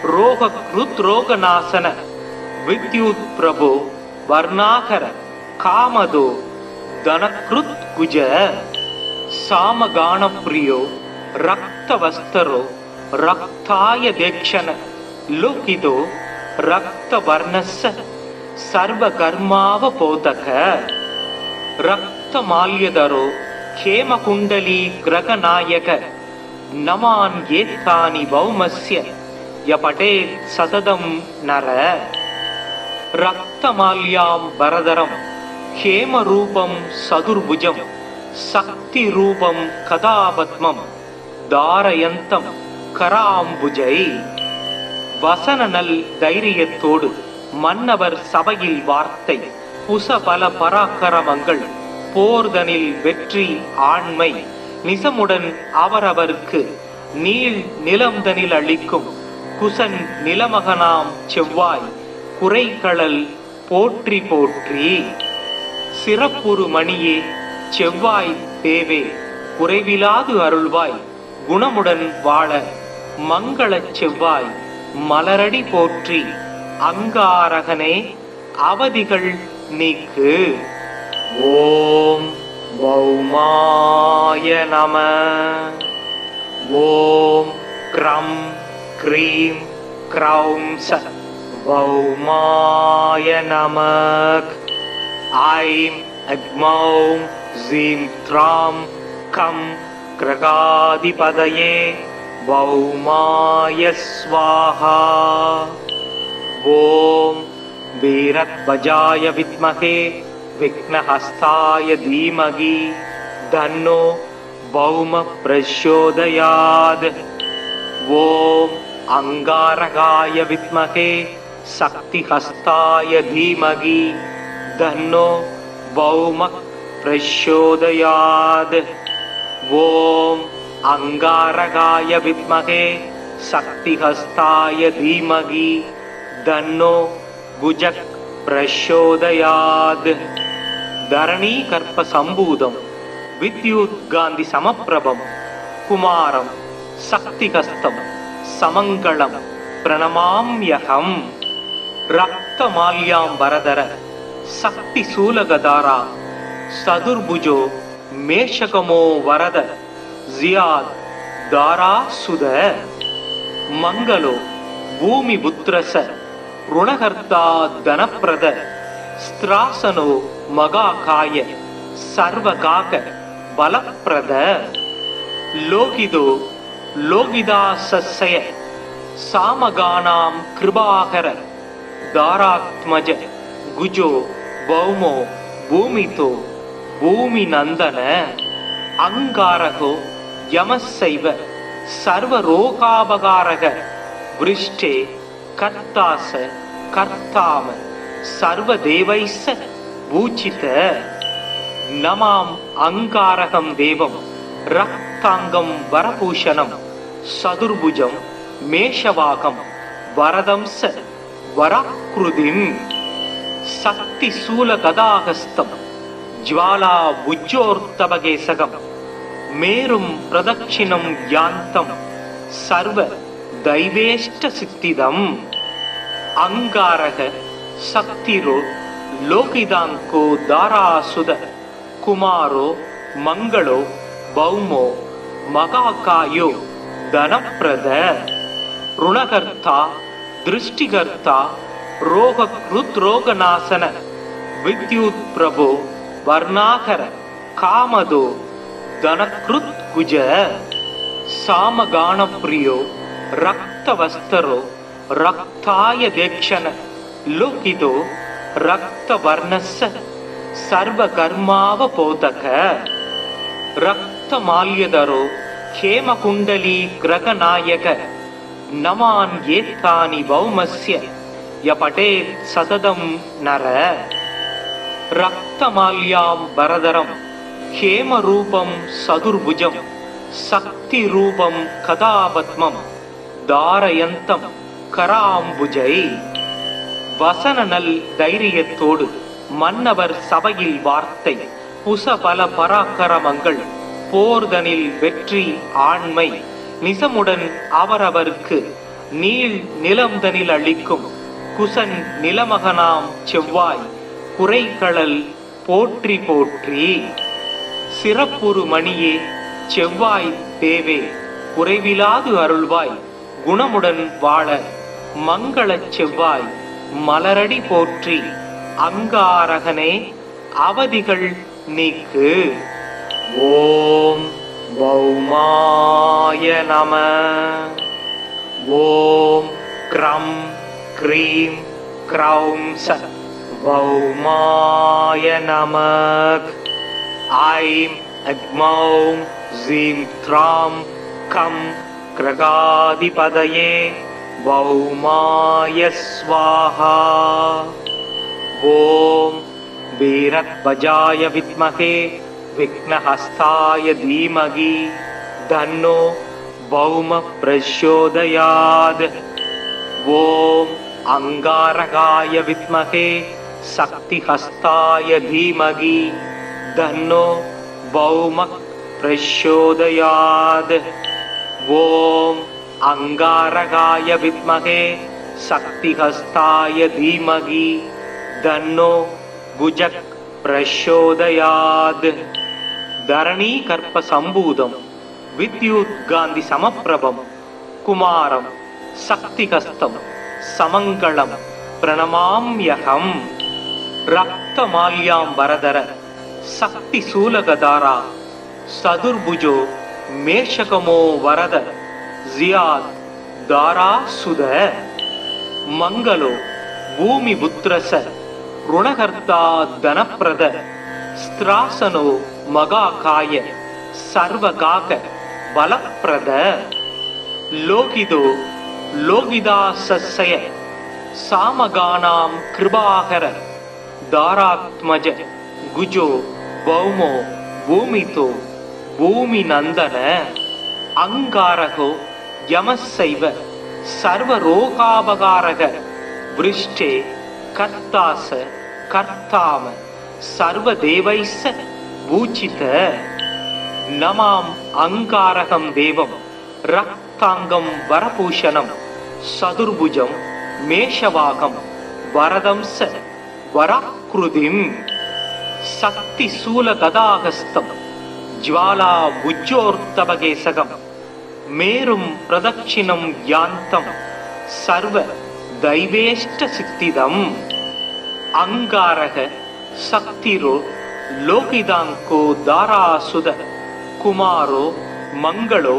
रोगकृद्रोगनाशन विद्युत् प्रभो वर्णाकर कामदो धनकृद्गुज। सामगानप्रियो रक्तवस्तरो रक्ताय देक्षण लोकिदो रक्तवर्णस्य सर्वकर्मावबोधक। रक्तमाल्यधरो हेमकुण्डली ग्रहनायक नमान् एतानि भौमस्य य पठेत् सततं नर। रक्तमाल्याम्बरधरं हेमरूपं चतुर्भुजं शक्तिरूपं कदापद्मं धारयन्तं कराम्बुजै। வசனநல் தைரியத்தோடு மன்னவர் சபையில் வார்த்தை புசபல பராக்கிரமங்கள் போர்தனில் வெற்றி ஆண்மை நிசமுடன் அவரவர்க்கு நீள் நிலம்தனில் அளிக்கும் குசன் நிலமகனாம் செவ்வாய் குறைகளல் போற்றி போற்றி। சிறப்புறு மணியே செவ்வாய் தேவே குறைவிலாது அருள்வாய் குணமுடன் வாழ மங்களச் செவ்வாய் மலரடி போற்றி। அங்காரகனே அவதிகள் நீக்கு। ஓம் பௌமாய நம। ஓம் க்ரம் க்ரீம் க்ரௌம் ச பௌமாய நமக்। ஐம் அக்மௌம் ஜீம் த்ராம் கம் கிரகாதிபதயே भौमाय स्वाहा। ॐ वीरध्वजाय विद्महे विघ्नहस्ताय धीमहि तन्नो भौम प्रचोदयात्। ॐ अंगारकाय विद्महे शक्तिहस्ताय धीमहि तन्नो भौम प्रचोदयात्। ॐ अंगारकाय विद्महे शक्तिहस्ताय धीमहि तन्नो भुजः प्रचोदयात्। धरणी कर्प संभूतं विद्युद्गान्धि समप्रभं कुमारं शक्तिहस्तं समङ्गलं प्रणमाम्यहम्। रक्तमाल्याम्बरधर शक्तिशूलगधारा चतुर्भुजो मेषकमो वरद ಜಿಯಾದ್ ದಾರಾಸುದ ಮಂಗಲೋ ಭೂಮಿ ಬುತ್ರಸ ಋಣಕರ್ತ ಧನಪ್ರದ ಸ್ತ್ರಾಸನೋ ಮಗಾಕಾಯ ಸರ್ವಗಾಕ ಬಲಪ್ರದ ಲೋಕಿದೋ ಲೋಕಿದಾಸಸ್ಯ ಸಾಮಗಾನಾಂ ಕೃಪಾಕರ ದಾರಾತ್ಮಜ ಗುಜೋ ಭೌಮೋ ಭೂಮಿತೋ ಭೂಮಿನಂದನ ಅಂಗಾರಕೋ ಯಮಸ್ಸೈವ ಸರ್ವರೋಗಾಪಗಾರಕ ವೃಷ್ಟೇ ಕರ್ತಾಸ ಕರ್ತಾಮ ಸರ್ವದೇವೈಸ್ಸ ಭೂಚಿತ ನಮಾಂ ಅಂಗಾರಕಂ ದೇವಂ ರಕ್ತಾಂಗಂ ವರಭೂಷಣಂ ಸದುರ್ಭುಜಂ ಮೇಷವಾಕಂ ವರದಂಸ ವರಾಕೃತಿಂ சக்தி சூல கதாகஸ்தம் ஜ்வாலா உஜ்ஜோர்த்தபகேசகம் மேரும் பிரதட்சிணம் யாந்தம் சர்வ தைவேஷ்ட சித்திதம் அங்காரக சக்திரோ லோகிதாங்கோ தாராசுத குமாரோ மங்களோ பௌமோ மகாகாயோ தனப்பிரத ருணகர்த்தா திருஷ்டிகர்த்தா ரோகநாசன வித்யுத் பிரபோ வர்ணாகர காமதோ தனக்ருத் குஜ சாமகான பிரியோ ரக்தவஸ்தரோ ரக்தாய தேக்ஷண லோகிதோ ரக்தவர்ணஸ்ஸ சர்வகர்மாவபோதக ரக்தமால்யதரோ ஹேமகுண்டலீ கிரகநாயக நமான் ஏத்தானி பௌமஸ்ய யபடேத் சததம் நர ரக்தமால்யாம் பரதரம் ஹேமரூபம் சதுர்புஜம் சக்தி ரூபம் கதாபத்மம் தாரயந்தம் கராம்புஜை வசனநல் தைரியத்தோடு மன்னவர் சபையில் வார்த்தை புசபல பராக்கிரமங்கள் போர்தனில் வெற்றி ஆண்மை நிசமுடன் அவரவர்க்கு நீள் நிலம்தனில் அளிக்கும் குசன் நிலமகனாம் செவ்வாய் குறைகளல் போற்றி போற்றி சிறப்புறு மணியே செவ்வாய் தேவே குறைவிலாது அருள்வாய் குணமுடன் வாழ மங்களச் செவ்வாய் மலரடி போற்றி அங்காரகனே அவதிகள் நீக்கு. ஓம் பௌமாய நம. ஓம் க்ரம் க்ரீம் க்ரௌம் ச பௌமாய நமக். ஐம் அக்மௌம் ஜீம் த்ராம் கம் கிரகாதிபதயே பௌமாய ஸ்வாஹா. ஓம் வீரத்வஜாய வித்மகே விக்னஹஸ்தாய தீமகி தன்னோ பௌம பிரச்சோதயாத். ஓம் அங்காரகாய வித்மகே சக்திஹஸ்தாய தீமகி தன்னோ பௌம பிரச்சோதயாத். ஓம் அங்காரகாய வித்மகே சக்திஹஸ்தாய தீமகி தன்னோ குஜக் பிரச்சோதயாத். தரணி கற்ப சம்பூதம் வித்யுத் காந்தி சமப்பிரபம் குமாரம் சக்திகஸ்தம் சமங்களம் பிரணமாம்யகம். ரக்தமால்யாம் வரதர சக்தி சூலகதாரா சதுர்புஜோ மேஷகமோ வரத ஜியாத் தாராசுத. மங்களோ பூமி புத்திரச ருணகர்த்தா தனப்பிரத ஸ்திராசனோ மகாகாய சர்வகாக பலப்பிரத. லோகிதோ லோகிதாசஸ்ய சாமகானாம் கிருபாகர தாராத்மஜ குஜோ பௌமோ பூமிதோ பூமிநந்தன. அங்காரகோ யமஸ்ஸைவ சர்வரோகாபகாரக விருஷ்டே கர்த்தாச கர்த்தாம சர்வதேவைஸ்ஸ பூஜித. நமாம் அங்காரகம் தேவம் ரக்தாங்கம் வரபூஷணம் சதுர்புஜம் மேஷவாகம் வரதம்ச வராக்ருதிம். சக்தி சூல கதாகஸ்தம் ज्वाला उज्जोर्तवकेशकं मेरुं प्रदक्षिणं यान्तं सर्व दैवेष्टसिद्धिदम् अंगारः शक्तिरो लोकिदांको दारासुद कुमारो मंगलो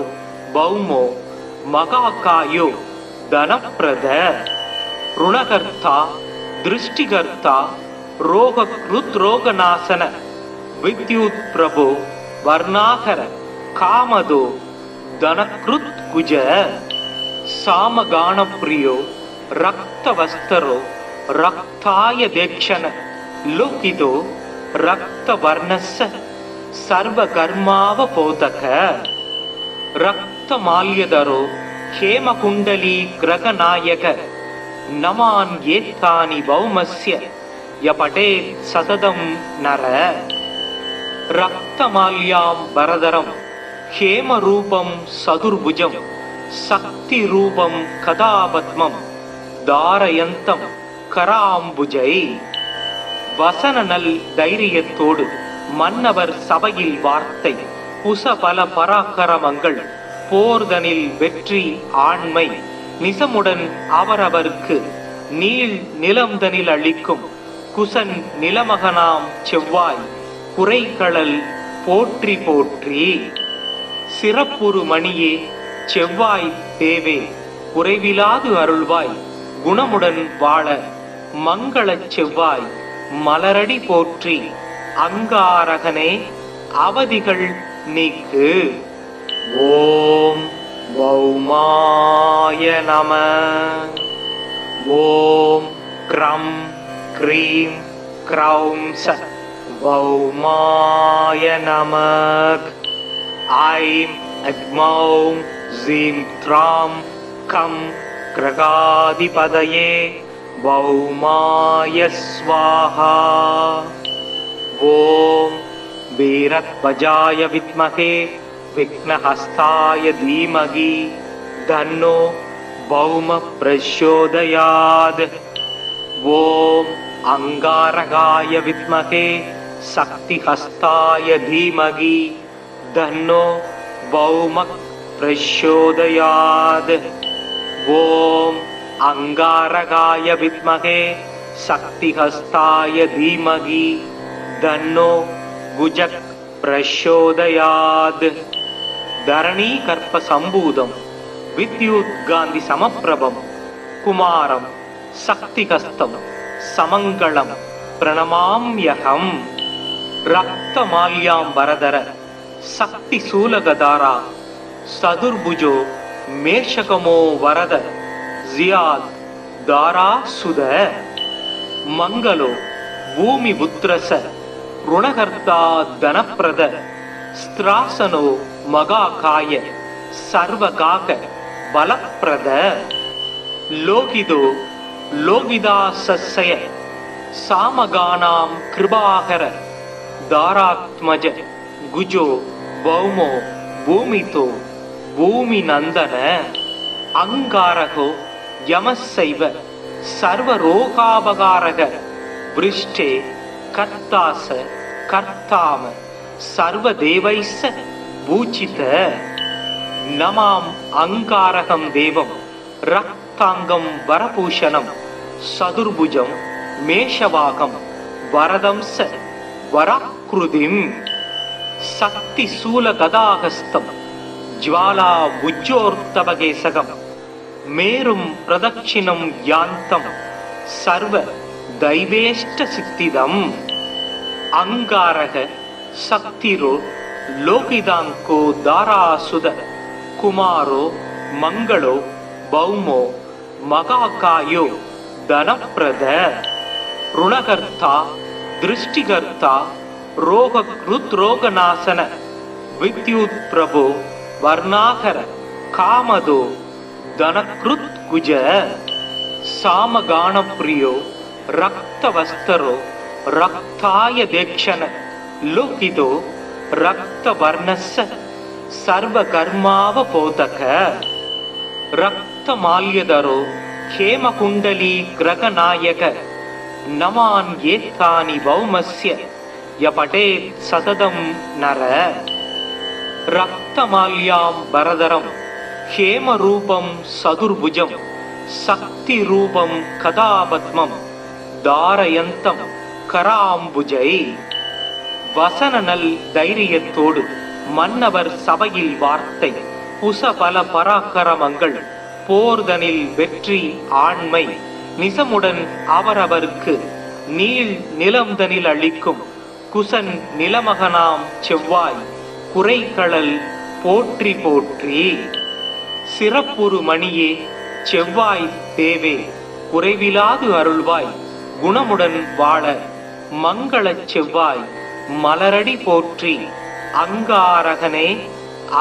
भौमो मगाकायो धनप्रद ऋणकर्ता दृष्टिकर्ता रोगकृद्रोगनाशन विद्युत् प्रभो वर्णाकर कामदो धनकृत् कुज सामगानप्रियो रक्तवस्तरो रक्ताय देक्षण लोकितो रक्तवर्णस्य सर्वकर्मावबोधक रक्तमाल्यधरो हेमकुण्डली ग्रहनायक नमान् एतानि भौमस्य य पठेत् सततं नर रक्तमाल्यां वरदरं हेमरूपं सदुर्भुजं शक्तिरूपं कदापद्मं धारयन्तं कराम्बुजै வசன நல் தைரியத்தோடு மன்னவர் சபையில் வார்த்தை புசபல பராக்கிரமங்கள் போர்தனில் வெற்றி ஆண்மை நிசமுடன் அவரவர்க்கு நீள் நிலம்தனில் அளிக்கும் குசன் நிலமகனாம் செவ்வாய் குறைகளல் போற்றி போற்றி சிறப்புறு மணியே செவ்வாய் தேவே குறைவிலாது அருள்வாய் குணமுடன் வாழ மங்களச் செவ்வாய் மலரடி போற்றி அங்காரகனே அவதிகள் நீக்கு. ஓம் பௌமாய நம. ஓம் க்ரம் க்ரீம் க்ரௌம் ச பௌமாய நமக். ஐம் அக்மௌம் ஜீம் த்ராம் கம் கிரகாதிபதயே பௌமாய ஸ்வாஹா. ஓம் வீரத்வஜாய வித்மகே விக்னஹஸ்தாய தீமகி தன்னோ பௌம பிரச்சோதயாத். ஓம் அங்காரகாய வித்மகே சக்திஹஸ்தாய தீமகி தன்னோ பௌம பிரச்சோதயாத். ஓம் अंगारकाय विद्महे शक्तिहस्ताय धीमहि तन्नो गुजक प्रचोदयात्. धरणी कर्प संभूतं विद्युत्कान्ति समप्रभं कुमारं शक्तिहस्तं समङ्गलं प्रणमाम्यहम्. रक्तमाल्यां वरदर शक्तिशूलगदारा सदुर्भुजो मेषकमो वरद जियाद दारा सुद. मंगलो भूमि पुत्रस ऋणकर्ता धनप्रद स्त्रासनो मगाकाय सर्वकाक बलप्रद. लोकिदो लोकिदासस्य सामगानां कृपाकर दारात्मज गुजो भौमो भूमितो भूमिनंदन. अंगारको यमस्सैव सर्वरोगापकारक वृष्टे कर्तास कर्ताम सर्वदेवैस्स भूचित. नमाम् अंगारकं देवं रक्तांगं वरभूषणं सदुर्भुजं मेषवाकं वरदं स वराकृतिं. शक्तिशूलगदाहस्तं ज्वाला उज्जोर्तवकेशकं मेरुं प्रदक्षिणं यान्तं सर्व दैवेष्टसिद्धिदम्. अंगारः शक्तिरो लोकिदांको दारासुद कुमारो मंगलो भौमो मगाकायो धनप्रद. ऋणकर्ता दृष्टिकर्ता रोगकृद्रोगनाशन विद्युत् प्रभो वर्णाकर कामदो धनकृत् कुज. सामगानप्रियो रक्तवस्तरो रक्ताय देक्षण लोकितो रक्तवर्णस्य सर्वकर्मावबोधक. रक्तमाल्यधरो हेमकुण्डली ग्रहनायक नमान् एतानि भौमस्य य पठेत् सततं नर. ரக்தமால்யாம் வரதரம் ஹேமரூபம் சதுர்புஜம் சக்திரூபம் கதாபத்மம் தாரயந்தம் கராம்புஜை. வசனநல் தைரியத்தோடு மன்னவர் சபையில் வார்த்தை புசபல பராக்கிரமங்கள் போர்தனில் வெற்றி ஆண்மை நிசமுடன் அவரவர்க்கு நீள் நிலம்தனில் அளிக்கும் குசன் நிலமகனாம் செவ்வாய் குறைகளல் போற்றி போற்றி. சிறப்புறு மணியே செவ்வாய் தேவே குறைவிலாது அருள்வாய் குணமுடன் வாழ மங்களச் செவ்வாய் மலரடி போற்றி. அங்காரகனே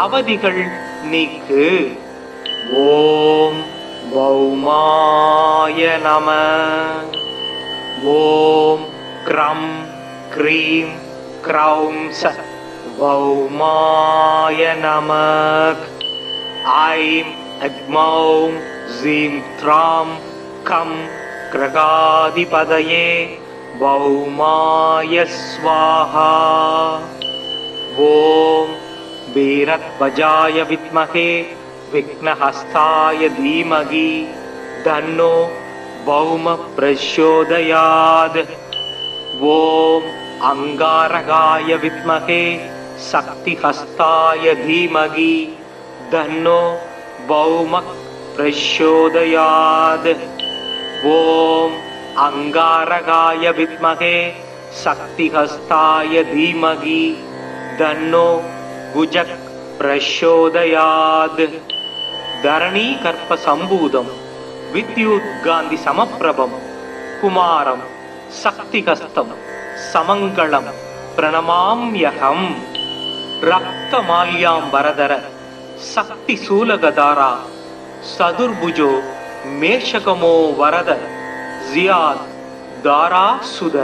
அவதிகள் நீக்கு. ஓம் பௌமாய நம. ஓம் க்ரம் க்ரீம் க்ரௌம் ச பௌமாய நமக். ஐம் அக்மௌம் ஜீம் த்ராம் கம் கிரகாதிபதயே பௌமாய ஸ்வாஹா. ஓம் வீரத்வஜாய வித்மஹே விக்னஹஸ்தாய தீமகி தன்னோ பௌம பிரச்சோதயாத். ஓம் அங்காரகாய வித்மஹே சக்திஹஸ்தாய தீமகி தன்னோ பௌம பிரச்சோதயாத். ஓம் அங்காரகாய வித்மஹே சக்திஹஸ்தாய தீமகி தன்னோ குஜக் பிரச்சோதயாத். தரணீ கற்ப சம்பூதம் வித்யுத் காந்தி சமப்பிரபம் குமாரம் சக்திஹஸ்தம் சமங்களம் பிரணமாம்யகம். ரக்தமால்யாம் வரதர சக்தி சூலகதாரா சதுர்புஜோ மேஷகமோ வரத ஜியாத் தாரா சுத.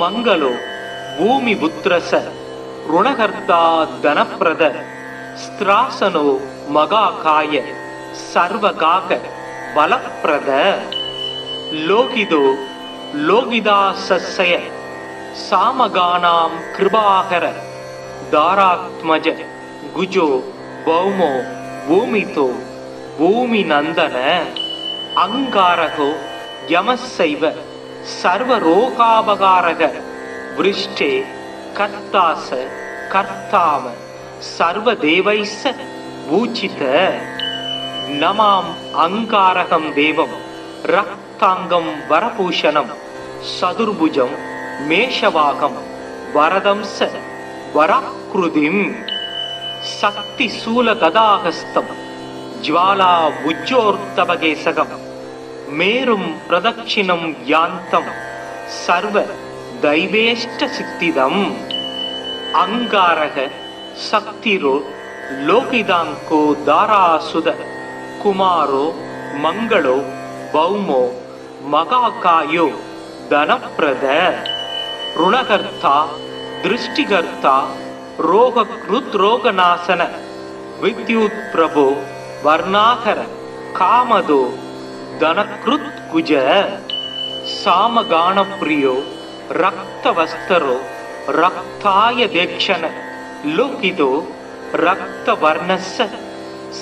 மங்களோ பூமி புத்திரச ருணகர்த்தா தனப்பிரத ஸ்திராசனோ மகாகாய சர்வகாக பலப்பிரத. லோகிதோ லோகிதாசய சாமகானாம் கிருபாகர தாராத்மஜ குஜோ பௌமோ பூமிதோ பூமி நந்தன. அங்காரகோ யமசைவ சர்வரோகாபகாரக விருஷ்டே கர்த்தாச கர்த்தாம சர்வதேவைஸ்ஸ பூஜித. நமாம் அங்காரகம் தேவம் ரக்தாங்கம் வரபூஷணம் சதுர்புஜம் மேஷவாகம் வரதம் ச வராக்ருதிம். சக்தி சூல கதாகஸ்தம் ஜ்வாலா உஜ்ஜோர்த்தபகேசகம் மேரும் பிரதட்சிணம் யாந்தம் சர்வ தைவேஷ்ட சித்திதம். அங்காரக சக்திரோ லோகிதாங்கோ தாராசுத குமாரோ மங்களோ பௌமோ மகாகாயோ தனப்பிரத. ருணகர்த்தா திருஷ்டிகர்த்தா ரோகக்ருத்ரோகநாசன வித்யுத் பிரபோ வர்ணாகர காமதோ தனக்ருத் குஜ. சாமகானப்ரியோ ரக்தவஸ்தரோ ரக்தாய தேக்ஷண லோகிதோ ரக்தவர்ணஸ்ஸ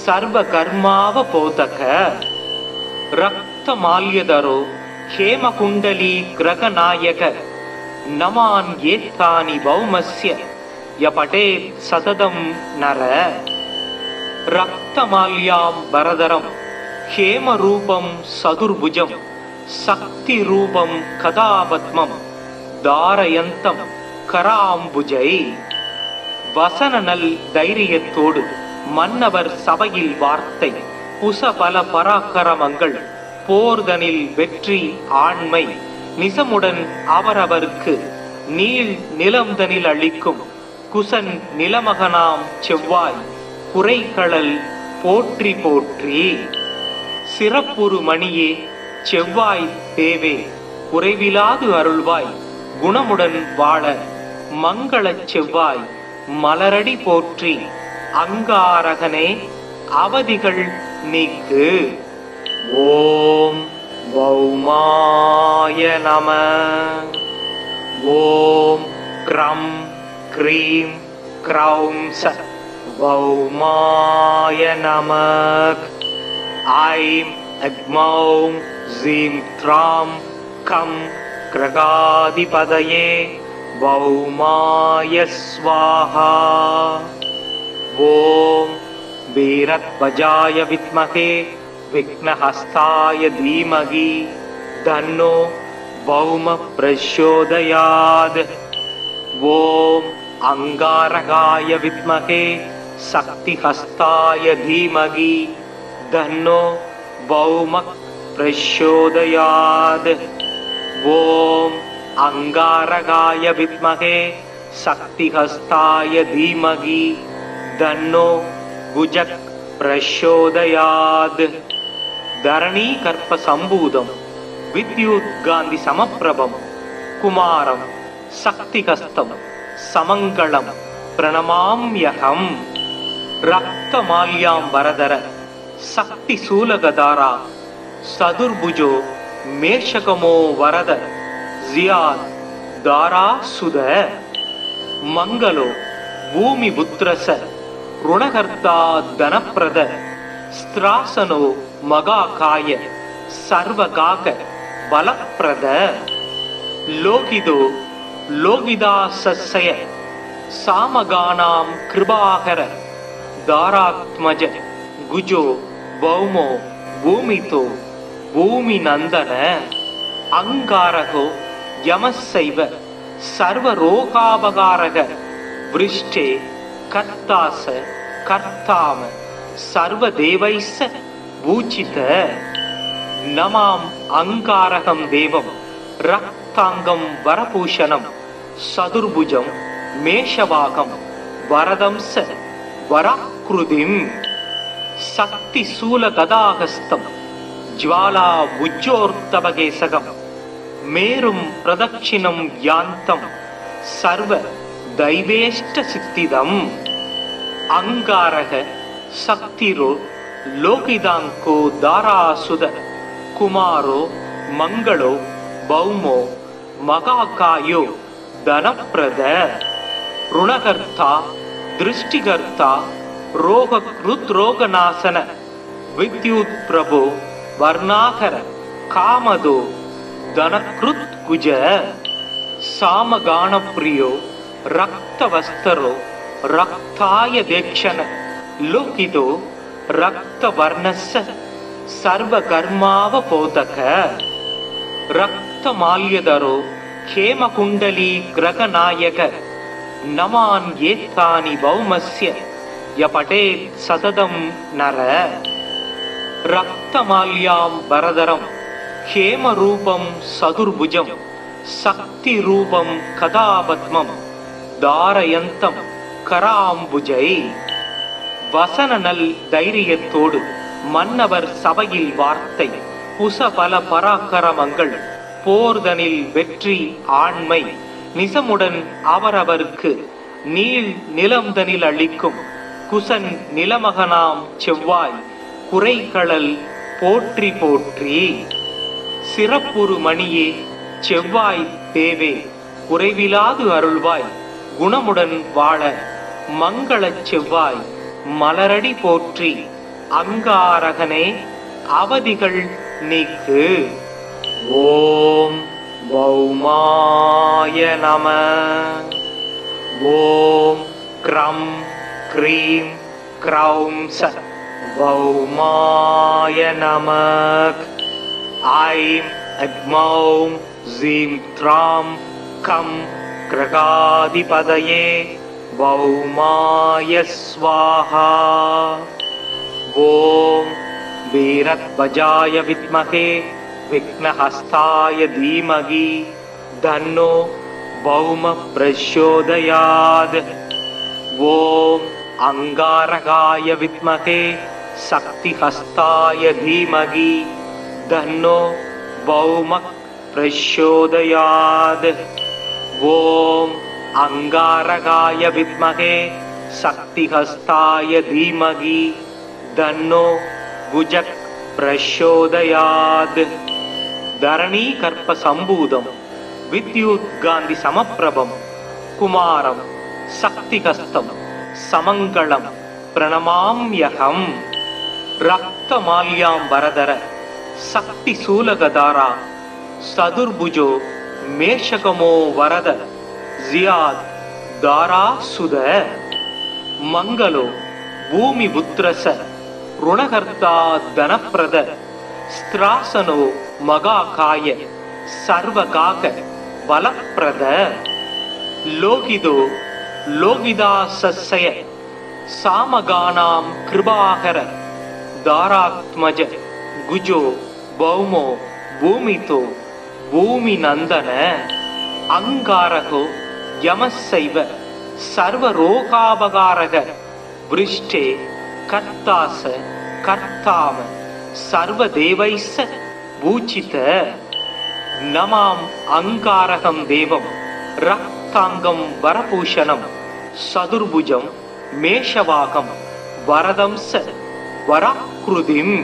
சர்வகர்மாவபோதக. ரக்தமால்யதரோ ஹேமகுண்டலீ கிரகநாயக நமான் ஏத்தானி பௌமஸ்ய யபடேத் சததம் நர. ரக்தமால்யாம் வரதரம் ஹேமரூபம் சதுர்புஜம் சக்திரூபம் கதாபத்மம் தாரயந்தம் கராம்புஜை. வசனநல் தைரியத்தோடு மன்னவர் சபையில் வார்த்தை புசபல பராக்கிரமங்கள் போர்தனில் வெற்றி ஆண்மை நிசமுடன் அவரவர்க்கு நீள் நிலம்தனில் அளிக்கும் குசன் நிலமகனாம் செவ்வாய் குறைகளல் போற்றி போற்றி. சிறப்புறு மணியே செவ்வாய் தேவே குறைவிலாது அருள்வாய் குணமுடன் வாழ மங்களச் செவ்வாய் மலரடி போற்றி. அங்காரகனே அவதிகள் நீக்கு. ஓம் பௌமாய நம. ஓம் க்ரம் க்ரீம் क्रौंस वौमाय नमः। ऐं अग्मौं ज़ीं त्रां कं क्रगाधिपतये वौमाय स्वाहा। ॐ वीरध्वजाय विद्महे विघ्नहस्ताय धीमहि तन्नो वौमः प्रचोदयात्। ॐ अंगारकाय विद्महे शक्तिहस्ताय धीमहि तन्नो वौमः प्रचोदयात्। ॐ अंगारकाय विद्महे शक्तिहस्ताय धीमहि तन्नो भुजः प्रचोदयात्। धरणीकर्प संभूतं विद्युद्गान्धि समप्रभं कुमारं शक्तिहस्तं समङ्गलं प्रणमाम्यहम्। रक्तमाल्याम्बरधर शक्तिशूलगधारा सदुर्भुजो मेषकमो वरद जियाद दारासुद मंगलो भूमिपुत्रस ऋणकर्ता धनप्रद स्त्रासनो मगाकाय सर्वगाक बलप्रद लोकिदो लोकिदासस्य सामगानां कृपाकर दारात्मज गुजो भौमो भूमितो भूमिनंदन अंगारको यमस्सैव सर्वरोगापकारक वृष्टे कर्तास कर्ताम सर्वदेवैस्स पूजित नमाम अंगारकं देवं रक्तांगं वरभूषणं सदुर्भुजं मेषवाकं वरदंस वराकृतिं शक्तिशूलगदाहस्तं ज्वाला उज्जोर्तवकेशकं मेरुं प्रदक्षिणं यान्तं सर्व दैवेष्टसिद्धिदम्। अंगारक शक्तिरो लोकिदांको दारासुद कुमारो मंगलो भौमो मगाकायो धनप्रद ऋणकर्ता दृष्टिकर्ता रोगकृद्रोगनाशन विद्युत् प्रभो वर्णाकर कामदो धनकृत्कुज सामगानप्रियो रक्तवस्तरो रक्ताय देक्षण लोकितो रक्तवर्णस्य सर्वकर्मावबोधक रक्तमाल्यधरो हेमकुण्डली ग्रहनायक नमान् एतानि भौमस्य य पठेत् सततं नर। रक्तमाल्याम्बरधरं हेमरूपं सदुर्भुजं शक्तिरूपं कदापद्मं தாரயந்தம் கராம்புஜை வசனநல் தைரியத்தோடு மன்னவர் சபையில் வார்த்தை புசபல பராக்கிரமங்கள் போர்தனில் வெற்றி ஆண்மை நிசமுடன் அவரவர்க்கு நீள் நிலம்தனில் அளிக்கும் குசன் நிலமகனாம் செவ்வாய் குறைகளல் போற்றி போற்றி சிறப்புறு மணியே செவ்வாய் தேவே குறைவிலாது அருள்வாய் குணமுடன் வாழ மங்களச் செவ்வாய் மலரடி போற்றி அங்காரகனே அவதிகள் நீக்கு। ஓம் பௌமாய நம। ஓம் க்ரம் க்ரீம் க்ரௌம்ஸ பௌமாய நமக்। ஐம் அக்மௌம் ஸீம் த்ராம் கம் क्रगाधिपतये वौमाय स्वाहा। ॐ वीरध्वजाय विद्महे विघ्नहस्ताय धीमहि तन्नो वौमः प्रचोदयात्। ॐ अंगारकाय विद्महे शक्तिहस्ताय धीमहि तन्नो वौमः प्रचोदयात्। ओम अंगारकाय विद्महे शक्तिहस्ताय धीमहि तन्नो भुजः प्रचोदयात्। धरणीकर्प संभूतं विद्युद्गान्धि समप्रभं कुमारं சக்திஹஸ்தம் சமங்களம் பிரணமாம்யகம். ரக்தமால்யாம் வரதர சக்தி சூலகதாரா சதுர்புஜோ மேஷகமோ வரத ஜியாத் தாரா சுத. மங்களோ பூமி புத்திரச ருணகர்த்தா தனப்பிரத ஸ்திராசனோ மகாகாய சர்வகாக பலப்பிரத. லோகிதோ லோகிதாசய சாமகானாம் கிருபாகர தாராத்மஜ குஜோ பௌமோ பூமிதோ பூமி நந்தன. அங்காரகோ யமசைவ சர்வரோகாபகாரக விருஷ்டே கர்த்தாச கர்த்தாம சர்வதேவைச பூஜித. நமாம் அங்காரகம் தேவம் ரக்தாங்கம் வரபூஷணம் சதுர்புஜம் மேஷவாகம் வரதம்ச வராக்ருதிம்.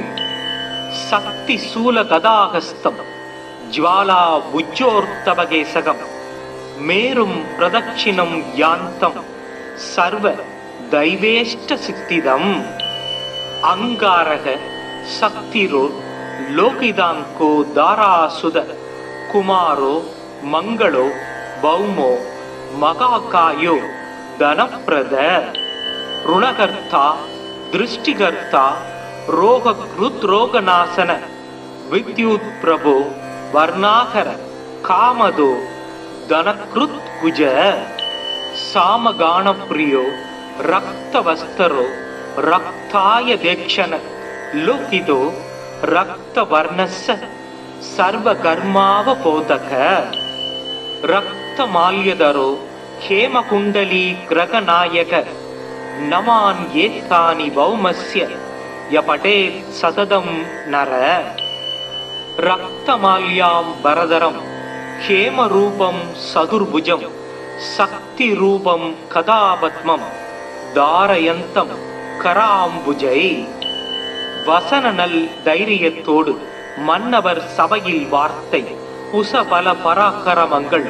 சக்தி சூல கதாகஸ்தம் ஜ்வாலா புஜ்ஜோர்த்தபகேசகம் மேரும் பிரதட்சிணம் யாந்தம் சர்வ தைவேஷ்ட சித்திதம். அங்காரக சக்திரோ லோகிதாங்கோ தாராசுத குமாரோ மங்களோ பௌமோ மகாகாயோ தனப்பிரத. ருணகர்த்தா திருஷ்டிகர்த்தா ரோகக்ருத்ரோகநாசன வித்யுத் பிரபோ வர்ணாகர காமதோ தனக்ருத் குஜ. சாமகானப்ரியோ ரக்தவஸ்தரோ ரக்தாய தேக்ஷண லோகிதோ ரக்தவர்ணஸ்ஸ சர்வகர்மாவபோதக. ரக்தமால்யதரோ ஹேமகுண்டலீ கிரகநாயக நமான் ஏத்தானி பௌமஸ்ய யபடேத் சததம் நர. ரக்தமால்யாம் வரதரம் ஹேமரூபம் சதுர்புஜம் சக்திரூபம் கதாபத்மம் தாரயந்தம் கராம்புஜை. வசனநல் தைரியத்தோடு மன்னவர் சபையில் வார்த்தை குசபல பராக்கிரமங்கள்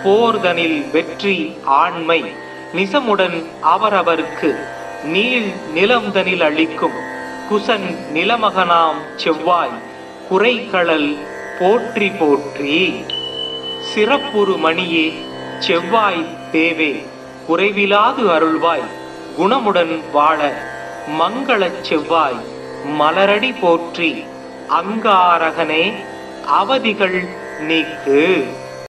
போர்தனில் வெற்றி ஆண்மை நிசமுடன் அவரவர்க்கு நீள் நிலம்தனில் அளிக்கும் குசன் நிலமகனாம் செவ்வாய் குறைகளல் போற்றி போற்றி. சிறப்புறு மணியே செவ்வாய் தேவே குறைவிலாது அருள்வாய் குணமுடன் வாழ மங்களச் செவ்வாய் மலரடி போற்றி. அங்காரகனே அவதிகள் நீக்கு.